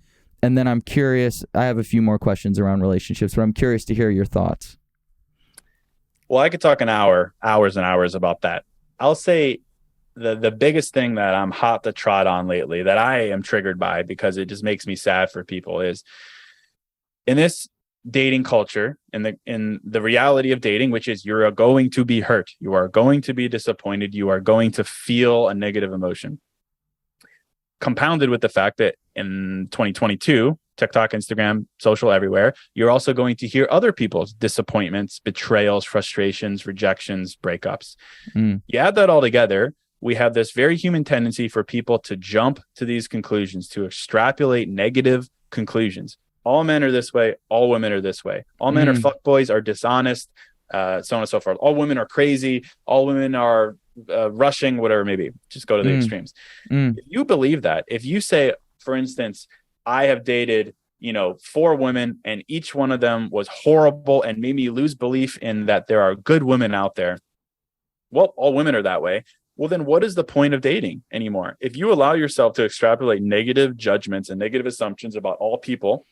And then I'm curious. I have a few more questions around relationships, but I'm curious to hear your thoughts. Well, I could talk hours and hours about that. I'll say the biggest thing that I'm hot to trot on lately that I am triggered by because it just makes me sad for people is in this dating culture, in the reality of dating, which is you're going to be hurt. You are going to be disappointed. You are going to feel a negative emotion. Compounded with the fact that in 2022, TikTok, Instagram, social, everywhere, you're also going to hear other people's disappointments, betrayals, frustrations, rejections, breakups. You add that all together, we have this very human tendency for people to jump to these conclusions, to extrapolate negative conclusions. All men are this way. All women are this way. All men are fuckboys, are dishonest, so on and so forth. All women are crazy. All women are rushing, whatever it may be. Just go to the extremes. If you believe that, if you say, for instance, I have dated, 4 women and each one of them was horrible and made me lose belief in that there are good women out there. Well, all women are that way. Well, then what is the point of dating anymore? If you allow yourself to extrapolate negative judgments and negative assumptions about all people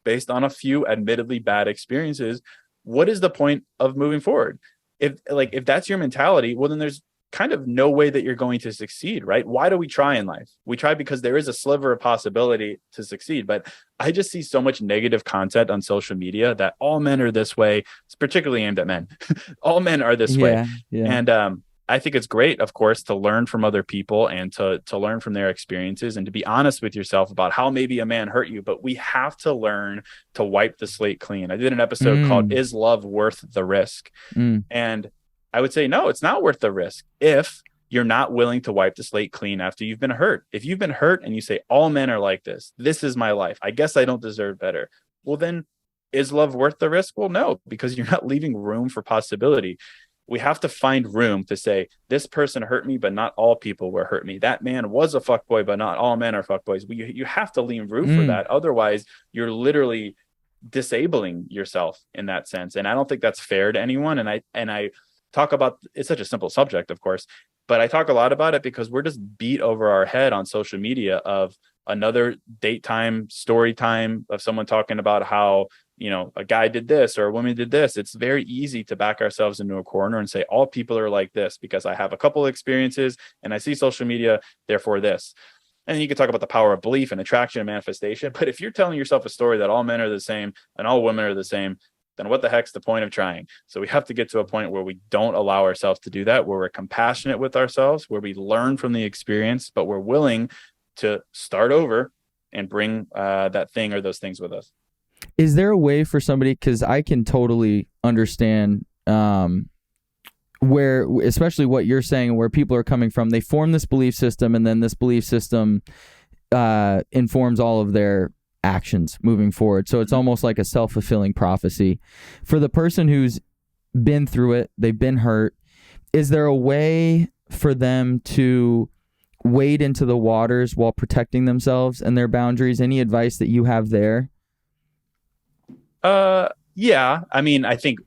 based on a few admittedly bad experiences, what is the point of moving forward? if that's your mentality, well, then there's kind of no way that you're going to succeed, right? Why do we try in life? We try because there is a sliver of possibility to succeed. But I just see so much negative content on social media that all men are this way. It's particularly aimed at men. All men are this way. Yeah. And I think it's great, of course, to learn from other people and to learn from their experiences and to be honest with yourself about how maybe a man hurt you. But we have to learn to wipe the slate clean. I did an episode called "Is Love Worth the Risk?" And I would say, no, it's not worth the risk if you're not willing to wipe the slate clean after you've been hurt. If you've been hurt and you say, all men are like this, this is my life, I guess I don't deserve better. Well, then is love worth the risk? Well, no, because you're not leaving room for possibility. We have to find room to say, this person hurt me, but not all people will hurt me. That man was a fuckboy, but not all men are fuckboys. You have to leave room for that. Otherwise, you're literally disabling yourself in that sense. And I don't think that's fair to anyone. And I talk about, it's such a simple subject, of course, but I talk a lot about it because we're just beat over our head on social media of another date time, story time of someone talking about how, a guy did this or a woman did this. It's very easy to back ourselves into a corner and say, all people are like this because I have a couple of experiences and I see social media, therefore this. And you can talk about the power of belief and attraction and manifestation. But if you're telling yourself a story that all men are the same and all women are the same, then what the heck's the point of trying? So we have to get to a point where we don't allow ourselves to do that, where we're compassionate with ourselves, where we learn from the experience, but we're willing to start over and bring that thing or those things with us. Is there a way for somebody, because I can totally understand where, especially what you're saying, where people are coming from, they form this belief system and then this belief system informs all of their actions moving forward. So it's almost like a self-fulfilling prophecy. For the person who's been through it, they've been hurt, is there a way for them to wade into the waters while protecting themselves and their boundaries? Any advice that you have there? Yeah. I mean, I think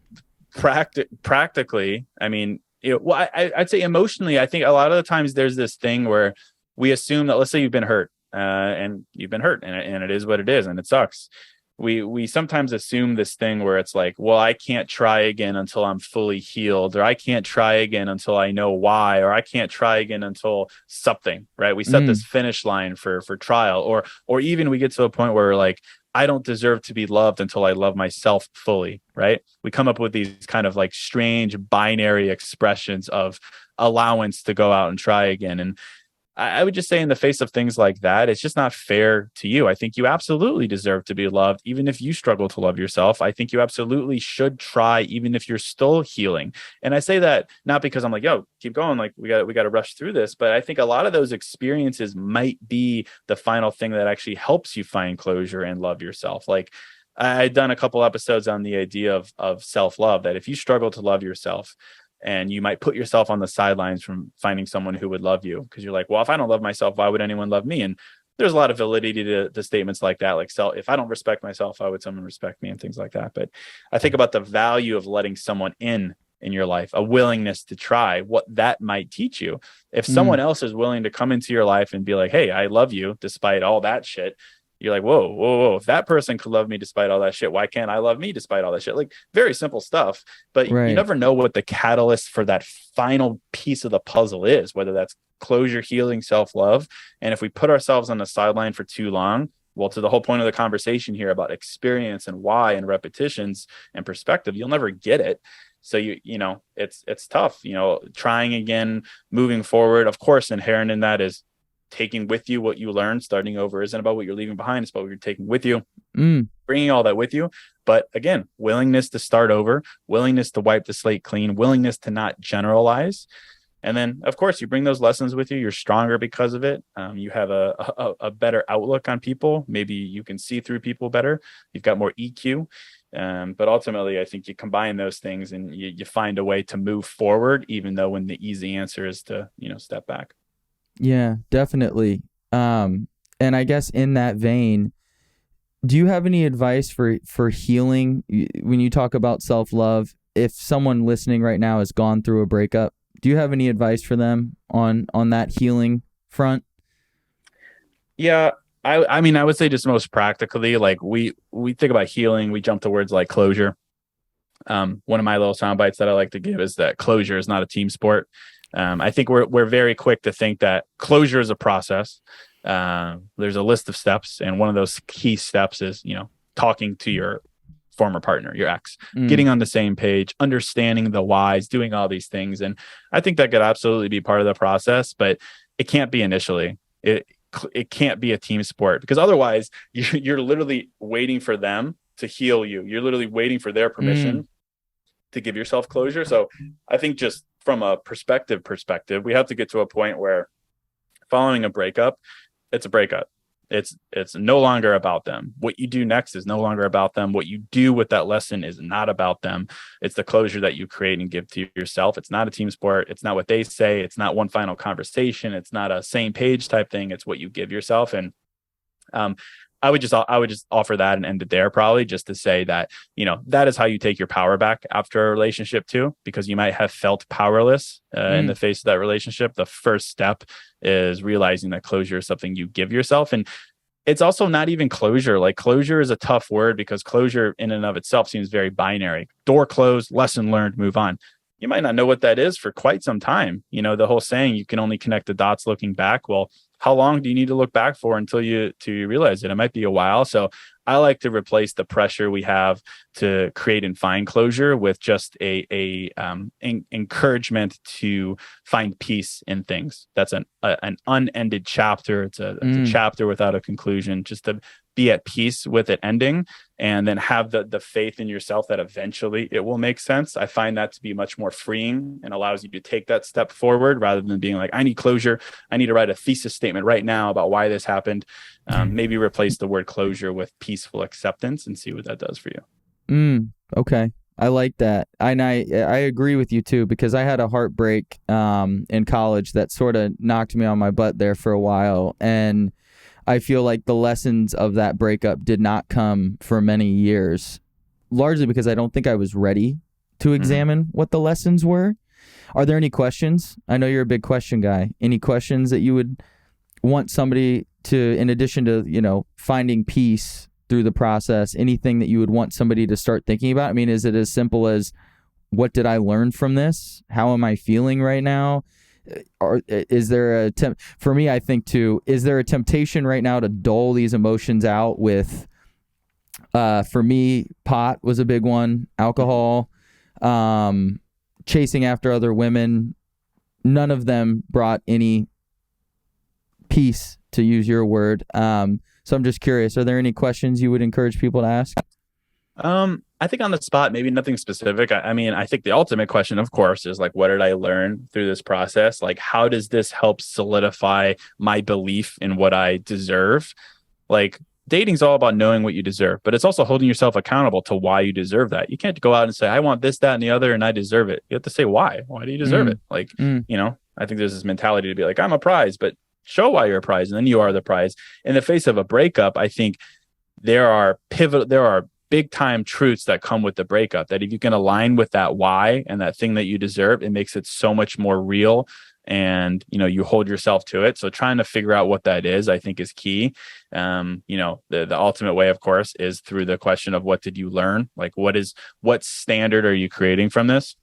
practically, I mean, I'd say emotionally, I think a lot of the times there's this thing where we assume that, let's say you've been hurt, and you've been hurt and it is what it is and it sucks. We sometimes assume this thing where it's like, well, I can't try again until I'm fully healed, or I can't try again until I know why, or I can't try again until something, right? We set this finish line for trial, or even we get to a point where we're like, I don't deserve to be loved until I love myself fully, right? We come up with these kind of like strange binary expressions of allowance to go out and try again. And I would just say, in the face of things like that, it's just not fair to you. I think you absolutely deserve to be loved, even if you struggle to love yourself. I think you absolutely should try, even if you're still healing. And I say that not because I'm like, yo, keep going, like we got to rush through this. But I think a lot of those experiences might be the final thing that actually helps you find closure and love yourself. Like I'd done a couple episodes on the idea of self-love, that if you struggle to love yourself, and you might put yourself on the sidelines from finding someone who would love you, because you're like, well, if I don't love myself, why would anyone love me? And there's a lot of validity to statements like that. Like, if I don't respect myself, why would someone respect me, and things like that. But I think about the value of letting someone in your life, a willingness to try, what that might teach you. If someone else is willing to come into your life and be like, hey, I love you despite all that shit, you're like, whoa. If that person could love me despite all that shit, why can't I love me despite all that shit? Like, very simple stuff, but you never know what the catalyst for that final piece of the puzzle is, whether that's closure, healing, self-love. And if we put ourselves on the sideline for too long, well, to the whole point of the conversation here about experience and why and repetitions and perspective, you'll never get it. So it's tough, trying again, moving forward. Of course, inherent in that is taking with you what you learned. Starting over isn't about what you're leaving behind. It's about what you're taking with you, bringing all that with you. But again, willingness to start over, willingness to wipe the slate clean, willingness to not generalize. And then, of course, you bring those lessons with you. You're stronger because of it. You have a better outlook on people. Maybe you can see through people better. You've got more EQ. But ultimately, I think you combine those things and you find a way to move forward, even though when the easy answer is to, step back. Yeah, definitely. And I guess in that vein, do you have any advice for healing when you talk about self-love? If someone listening right now has gone through a breakup, do you have any advice for them on that healing front? Yeah, I mean, I would say just most practically, like we think about healing, we jump to words like closure. One of my little sound bites that I like to give is that closure is not a team sport. I think we're very quick to think that closure is a process. There's a list of steps, and one of those key steps is, talking to your former partner, your ex, getting on the same page, understanding the whys, doing all these things. And I think that could absolutely be part of the process, but it can't be initially. It can't be a team sport, because otherwise you're literally waiting for them to heal you. You're literally waiting for their permission to give yourself closure. So I think just from a perspective, we have to get to a point where following a breakup, it's a breakup. It's no longer about them. What you do next is no longer about them. What you do with that lesson is not about them. It's the closure that you create and give to yourself. It's not a team sport. It's not what they say. It's not one final conversation. It's not a same page type thing. It's what you give yourself. And I would just offer that and end it there, probably, just to say that, that is how you take your power back after a relationship too, because you might have felt powerless in the face of that relationship. The first step is realizing that closure is something you give yourself. And it's also not even closure. Like, closure is a tough word, because closure in and of itself seems very binary. Door closed, lesson learned, move on. You might not know what that is for quite some time. The whole saying, you can only connect the dots looking back. Well, how long do you need to look back for until you realize it? It might be a while. So I like to replace the pressure we have to create and find closure with just a encouragement to find peace in things. That's an unended chapter. It's a chapter without a conclusion. Just to be at peace with it ending, and then have the faith in yourself that eventually it will make sense. I find that to be much more freeing and allows you to take that step forward, rather than being like, I need closure. I need to write a thesis statement right now about why this happened. Maybe replace the word closure with peaceful acceptance and see what that does for you. Okay. I like that. And I agree with you too, because I had a heartbreak in college that sort of knocked me on my butt there for a while. And I feel like the lessons of that breakup did not come for many years, largely because I don't think I was ready to examine what the lessons were. Are there any questions? I know you're a big question guy. Any questions that you would want somebody to, in addition to, finding peace through the process, anything that you would want somebody to start thinking about? I mean, is it as simple as, what did I learn from this? How am I feeling right now? Or is there for me, I think too, is there a temptation right now to dull these emotions out with, for me, pot was a big one, alcohol, chasing after other women. None of them brought any peace, to use your word. So I'm just curious, are there any questions you would encourage people to ask? I think on the spot, maybe nothing specific. I mean, I think the ultimate question, of course, is like, what did I learn through this process? Like, how does this help solidify my belief in what I deserve? Like, dating's all about knowing what you deserve, but it's also holding yourself accountable to why you deserve that. You can't go out and say, I want this, that, and the other, and I deserve it. You have to say why. Why do you deserve it? Like, I think there's this mentality to be like, I'm a prize, but show why you're a prize, and then you are the prize. In the face of a breakup, I think there are big time truths that come with the breakup, that if you can align with that why and that thing that you deserve, it makes it so much more real, and you hold yourself to it. So trying to figure out what that is, I think, is key. The ultimate way, of course, is through the question of, what did you learn? Like, what standard are you creating from this?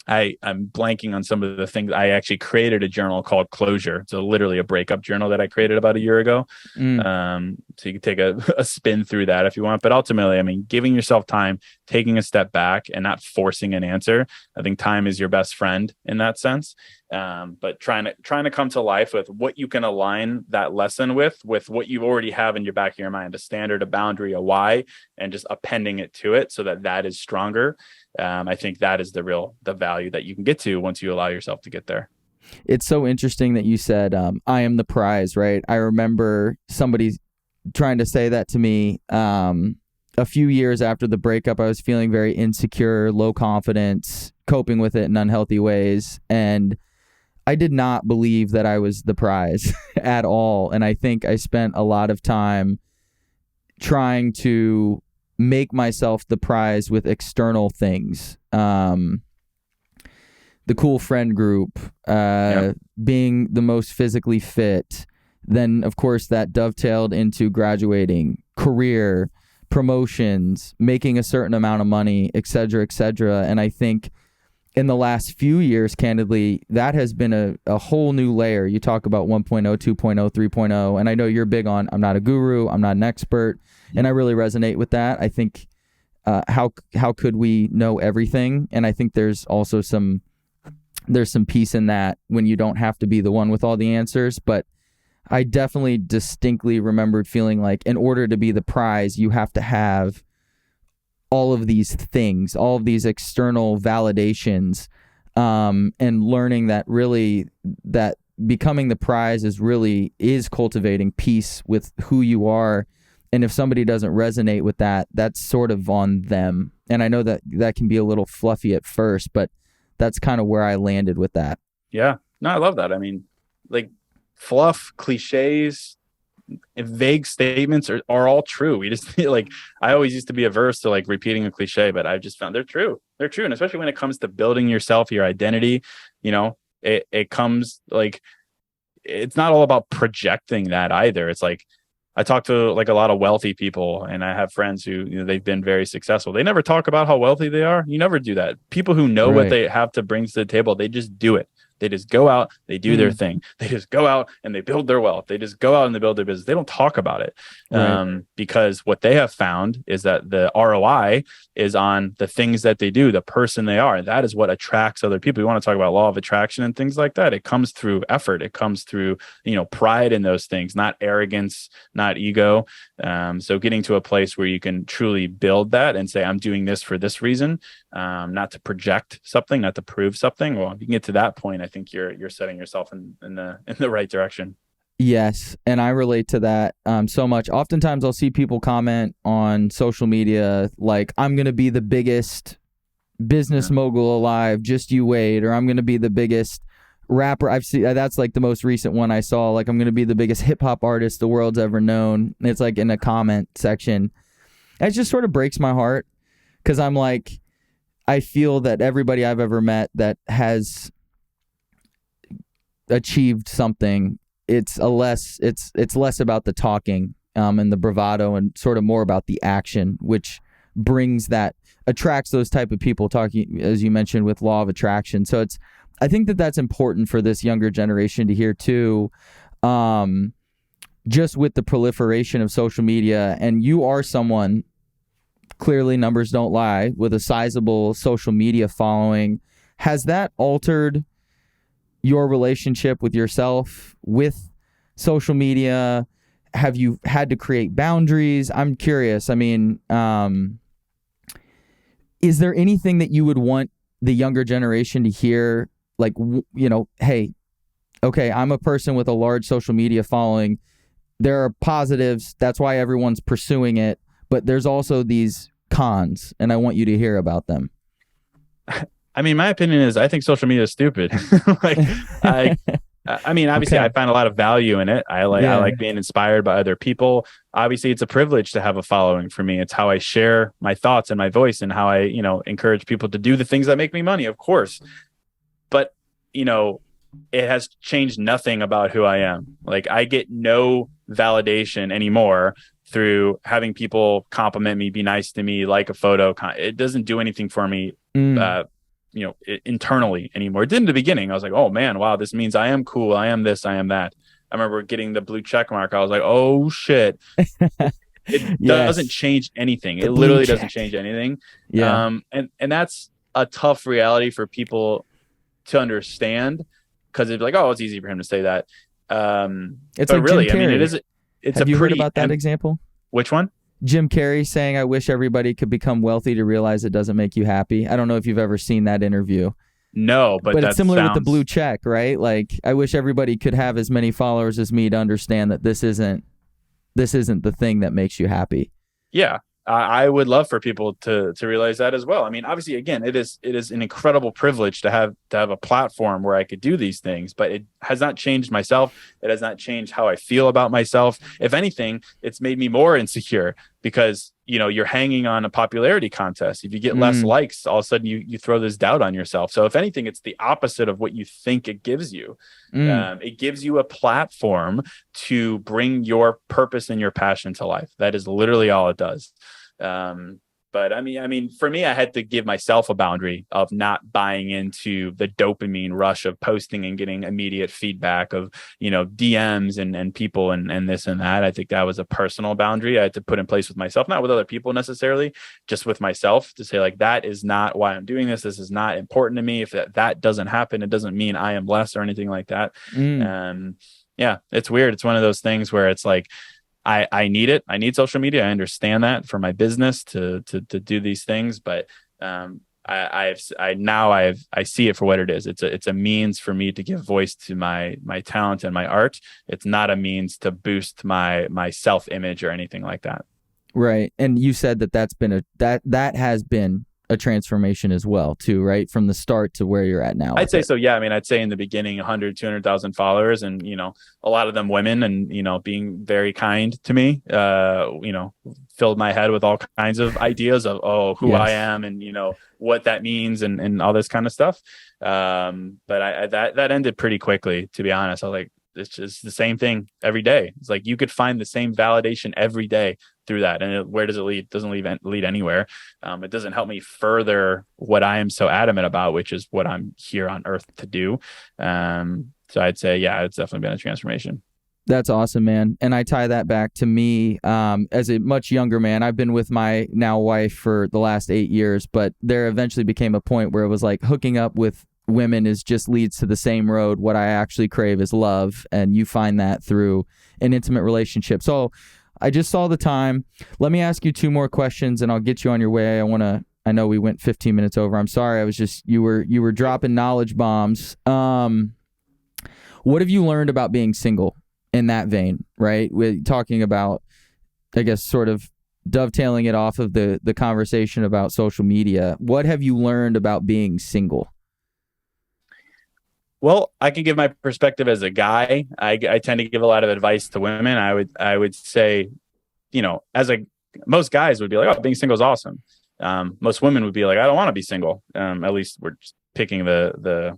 I'm blanking on some of the things. I actually created a journal called Closure. It's literally a breakup journal that I created about a year ago. So you can take a spin through that if you want. But ultimately, I mean, giving yourself time, taking a step back, and not forcing an answer. I think time is your best friend in that sense. But trying to come to life with what you can align that lesson with what you already have in your back of your mind, a standard, a boundary, a why, and just appending it to it so that is stronger. I think that is the value that you can get to once you allow yourself to get there. It's so interesting that you said, I am the prize, right? I remember somebody trying to say that to me a few years after the breakup. I was feeling very insecure, low confidence, coping with it in unhealthy ways. And I did not believe that I was the prize at all. And I think I spent a lot of time trying to make myself the prize with external things. The cool friend group, being the most physically fit. Then, of course, that dovetailed into graduating, career, promotions, making a certain amount of money, et cetera, et cetera. And I think in the last few years, candidly, that has been a whole new layer. You talk about 1.0, 2.0, 3.0, and I know you're big on, I'm not a guru, I'm not an expert, and I really resonate with that. I think how could we know everything? And I think there's also some peace in that when you don't have to be the one with all the answers. But I definitely distinctly remembered feeling like in order to be the prize, you have to have all of these things, all of these external validations, and learning that really that becoming the prize is cultivating peace with who you are. And if somebody doesn't resonate with that, that's sort of on them. And I know that can be a little fluffy at first, but that's kind of where I landed with that. Yeah, no, I love that. I mean, like fluff, cliches, and vague statements are all true. We just like, I always used to be averse to like repeating a cliche, but I've just found they're true. They're true. And especially when it comes to building yourself, your identity, it comes like, it's not all about projecting that either. It's like, I talk to like a lot of wealthy people, and I have friends who, they've been very successful. They never talk about how wealthy they are. You never do that. People who know what they have to bring to the table, they just do it. They just go out, they do their thing. They just go out and they build their wealth. They just go out and they build their business. They don't talk about it, because what they have found is that the ROI is on the things that they do, the person they are. That is what attracts other people. We want to talk about law of attraction and things like that. It comes through effort. It comes through, pride in those things, not arrogance, not ego. So getting to a place where you can truly build that and say, I'm doing this for this reason, not to project something, not to prove something. Well, if you can get to that point, I think you're setting yourself in the right direction. Yes, and I relate to that so much. Oftentimes I'll see people comment on social media like, I'm going to be the biggest business mogul alive, just you wait, or I'm going to be the biggest rapper. I've seen that's like the most recent one I saw, like I'm going to be the biggest hip hop artist the world's ever known. It's like in a comment section. It just sort of breaks my heart, because I'm like, I feel that everybody I've ever met that has achieved something, it's less about the talking and the bravado, and sort of more about the action, which attracts those type of people, talking, as you mentioned, with law of attraction. So I think that's important for this younger generation to hear too, just with the proliferation of social media. And you are someone, clearly numbers don't lie, with a sizable social media following. Has that altered your relationship with yourself, with social media? Have you had to create boundaries? I'm curious. I mean, is there anything that you would want the younger generation to hear? Like, hey, okay, I'm a person with a large social media following. There are positives. That's why everyone's pursuing it. But there's also these cons, and I want you to hear about them. I mean, my opinion is I think social media is stupid. I mean, obviously, I find a lot of value in it. I like being inspired by other people. Obviously, it's a privilege to have a following for me. It's how I share my thoughts and my voice, and how I, encourage people to do the things that make me money, of course. But, it has changed nothing about who I am. Like, I get no validation anymore through having people compliment me, be nice to me, like a photo. It doesn't do anything for me. Internally anymore. It did in the beginning. I was like, oh man, wow, this means I am cool. I am this, I am that. I remember getting the blue check mark. I was like, oh shit. It doesn't change anything. It literally doesn't change anything. Yeah. And that's a tough reality for people to understand, because it'd be like, oh, it's easy for him to say that. It's like really, Jim Carrey. I mean, it's Have you heard about that example? Which one? Jim Carrey saying, I wish everybody could become wealthy to realize it doesn't make you happy. I don't know if you've ever seen that interview. No, but it's similar with the blue check, right? Like, I wish everybody could have as many followers as me to understand that this isn't the thing that makes you happy. Yeah. I would love for people to realize that as well. I mean, obviously, again, it is an incredible privilege to have to have a platform where I could do these things, but it has not changed myself. It has not changed how I feel about myself. If anything, it's made me more insecure because, you know, you're hanging on a popularity contest. If you get less likes, all of a sudden you throw this doubt on yourself. So if anything, it's the opposite of what you think it gives you. It gives you a platform to bring your purpose and your passion to life. That is literally all it does. But I mean, for me, I had to give myself a boundary of not buying into the dopamine rush of posting and getting immediate feedback of, you know, DMs and people and this and that. I think that was a personal boundary I had to put in place with myself, not with other people necessarily, just with myself, to say like, that is not why I'm doing this. This is not important to me. If that doesn't happen, it doesn't mean I am less or anything like that. Yeah, it's weird. It's one of those things where it's like, I need it. I need social media. I understand that for my business to do these things, but I see it for what it is. It's a means for me to give voice to my talent and my art. It's not a means to boost my self-image or anything like that. Right. And you said that has been a transformation as well too, right? From the start to where you're at now. I'd say so. Yeah. I mean, I'd say in the beginning, 100, 200,000 followers, and, you know, a lot of them women, and, you know, being very kind to me, you know, filled my head with all kinds of ideas of, who I am and, you know, what that means and all this kind of stuff. But that ended pretty quickly, to be honest. I was like, it's just the same thing every day. It's like you could find the same validation every day through that. And where does it lead? It doesn't lead anywhere. It doesn't help me further what I am so adamant about, which is what I'm here on earth to do. So I'd say, yeah, it's definitely been a transformation. That's awesome, man. And I tie that back to me as a much younger man. I've been with my now wife for the last 8 years, but there eventually became a point where it was like hooking up with women just leads to the same road. What I actually crave is love, and you find that through an intimate relationship. So I just saw the time. Let me ask you 2 more questions and I'll get you on your way. I know we went 15 minutes over. I'm sorry. You were dropping knowledge bombs. What have you learned about being single in that vein, right? We're talking about, I guess, sort of dovetailing it off of the conversation about social media. What have you learned about being single? Well, I can give my perspective as a guy. I tend to give a lot of advice to women. I would say, you know, most guys would be like, oh, being single is awesome. Most women would be like, I don't want to be single. At least we're just picking the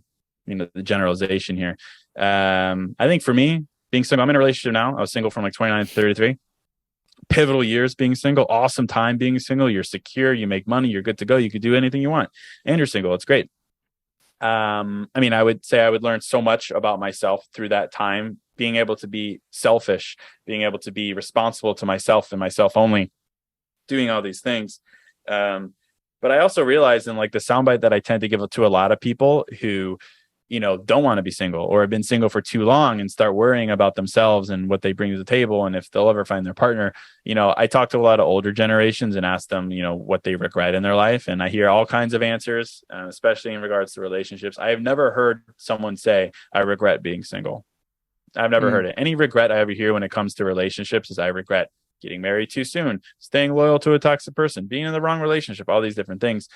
generalization here. I think for me, being single, I'm in a relationship now. I was single from like 29 to 33. Pivotal years being single, awesome time being single. You're secure, you make money, you're good to go. You could do anything you want, and you're single. It's great. I mean, I would say I would learn so much about myself through that time, being able to be selfish, being able to be responsible to myself and myself only, doing all these things. But I also realized in like the soundbite that I tend to give to a lot of people who, you know, don't want to be single or have been single for too long and start worrying about themselves and what they bring to the table and if they'll ever find their partner. You know, I talk to a lot of older generations and ask them, you know, what they regret in their life. And I hear all kinds of answers, especially in regards to relationships. I have never heard someone say, I regret being single. I've never heard it. Any regret I ever hear when it comes to relationships is I regret getting married too soon, staying loyal to a toxic person, being in the wrong relationship, all these different things.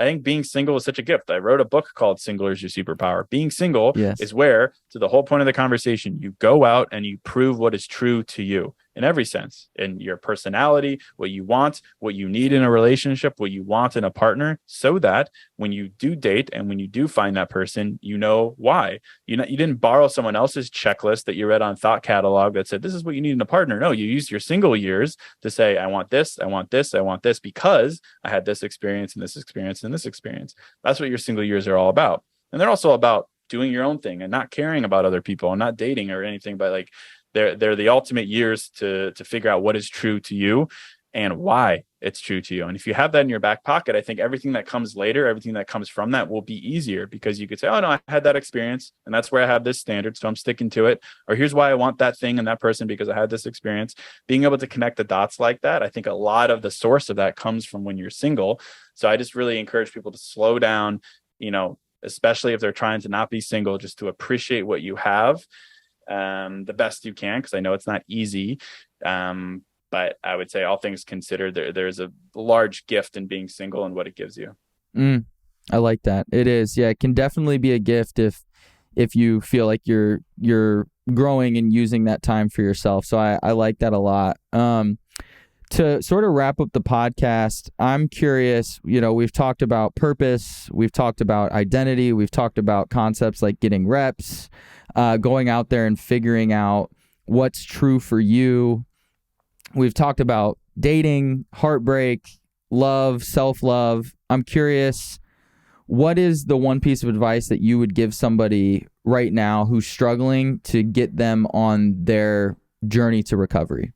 I think being single is such a gift. I wrote a book called Single is Your Superpower. Being single is where, to the whole point of the conversation, you go out and you prove what is true to you in every sense, in your personality, what you want, what you need in a relationship, what you want in a partner, so that when you do date and when you do find that person, you know why. You didn't borrow someone else's checklist that you read on Thought Catalog that said, this is what you need in a partner. No, you used your single years to say, I want this, I want this, I want this, because I had this experience and this experience and this experience. That's what your single years are all about. And they're also about doing your own thing and not caring about other people and not dating or anything, but like they're the ultimate years to figure out what is true to you and why it's true to you. And if you have that in your back pocket, I think everything that comes later, everything that comes from that will be easier, because you could say, oh no, I had that experience and that's where I have this standard, so I'm sticking to it. Or here's why I want that thing and that person, because I had this experience. Being able to connect the dots like that, I think a lot of the source of that comes from when you're single. So I just really encourage people to slow down, you know, especially if they're trying to not be single, just to appreciate what you have the best you can, because I know it's not easy. But I would say, all things considered, there's a large gift in being single and what it gives you. I like that. It is. Yeah, it can definitely be a gift if you feel like you're growing and using that time for yourself. So I like that a lot. To sort of wrap up the podcast, I'm curious, we've talked about purpose, we've talked about identity, we've talked about concepts like getting reps, going out there and figuring out what's true for you. We've talked about dating, heartbreak, love, self-love. I'm curious, what is the one piece of advice that you would give somebody right now who's struggling to get them on their journey to recovery?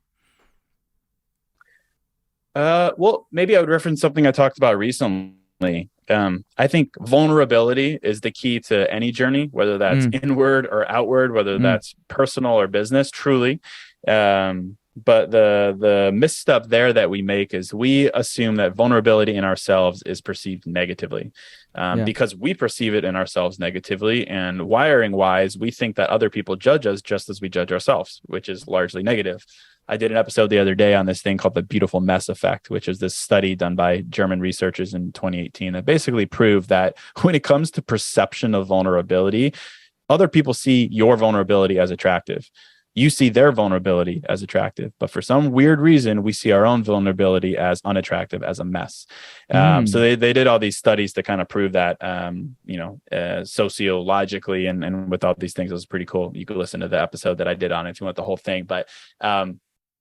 Well, maybe I would reference something I talked about recently. I think vulnerability is the key to any journey, whether that's inward or outward, whether that's personal or business, truly. But the misstep there that we make is we assume that vulnerability in ourselves is perceived negatively, because we perceive it in ourselves negatively. And wiring wise, we think that other people judge us just as we judge ourselves, which is largely negative. I did an episode the other day on this thing called the beautiful mess effect, which is this study done by German researchers in 2018 that basically proved that when it comes to perception of vulnerability, other people see your vulnerability as attractive. You see their vulnerability as attractive, but for some weird reason, we see our own vulnerability as unattractive, as a mess. So they did all these studies to kind of prove that, sociologically and with all these things. It was pretty cool. You could listen to the episode that I did on it if you want the whole thing, but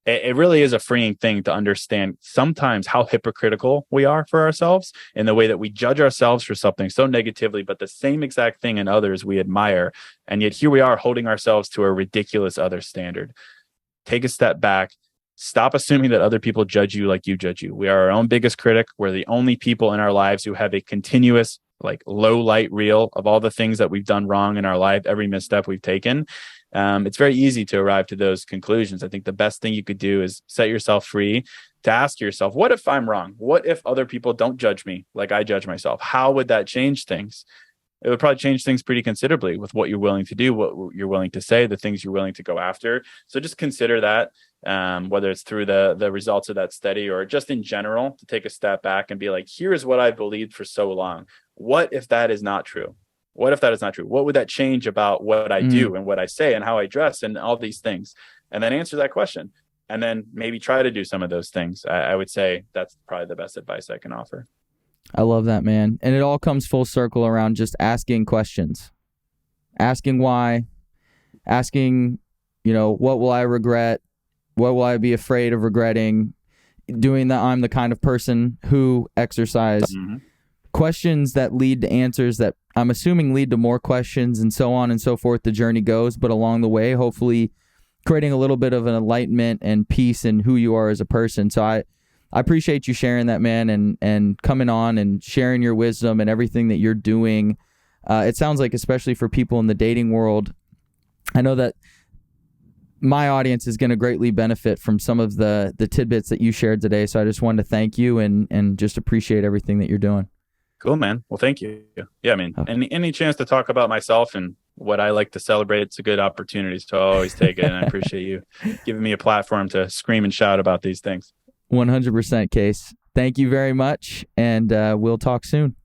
it really is a freeing thing to understand sometimes how hypocritical we are for ourselves in the way that we judge ourselves for something so negatively, but the same exact thing in others we admire. And yet here we are holding ourselves to a ridiculous other standard. Take a step back. Stop assuming that other people judge you like you judge you. We are our own biggest critic. We're the only people in our lives who have a continuous, low light reel of all the things that we've done wrong in our life, every misstep we've taken. It's very easy to arrive to those conclusions. I think the best thing you could do is set yourself free to ask yourself, what if I'm wrong? What if other people don't judge me like I judge myself? How would that change things? It would probably change things pretty considerably with what you're willing to do, what you're willing to say, the things you're willing to go after. So just consider that, whether it's through the results of that study or just in general, to take a step back and be like, here's what I've believed for so long. What if that is not true? What if that is not true? What would that change about what I do and what I say and how I dress and all these things? And then answer that question. And then maybe try to do some of those things. I would say that's probably the best advice I can offer. I love that, man. And it all comes full circle around just asking questions. Asking why. Asking, what will I regret? What will I be afraid of regretting? Doing the I'm the kind of person who exercise. Questions that lead to answers that I'm assuming lead to more questions, and so on and so forth. The journey goes, but along the way, hopefully creating a little bit of an enlightenment and peace in who you are as a person. So I appreciate you sharing that, man, and coming on and sharing your wisdom and everything that you're doing. It sounds like, especially for people in the dating world, I know that my audience is going to greatly benefit from some of the tidbits that you shared today. So I just wanted to thank you and just appreciate everything that you're doing. Cool, man. Well, thank you. Yeah, I mean, any chance to talk about myself and what I like to celebrate, it's a good opportunity. So I always take it, and I appreciate you giving me a platform to scream and shout about these things. 100% Case. Thank you very much, and we'll talk soon.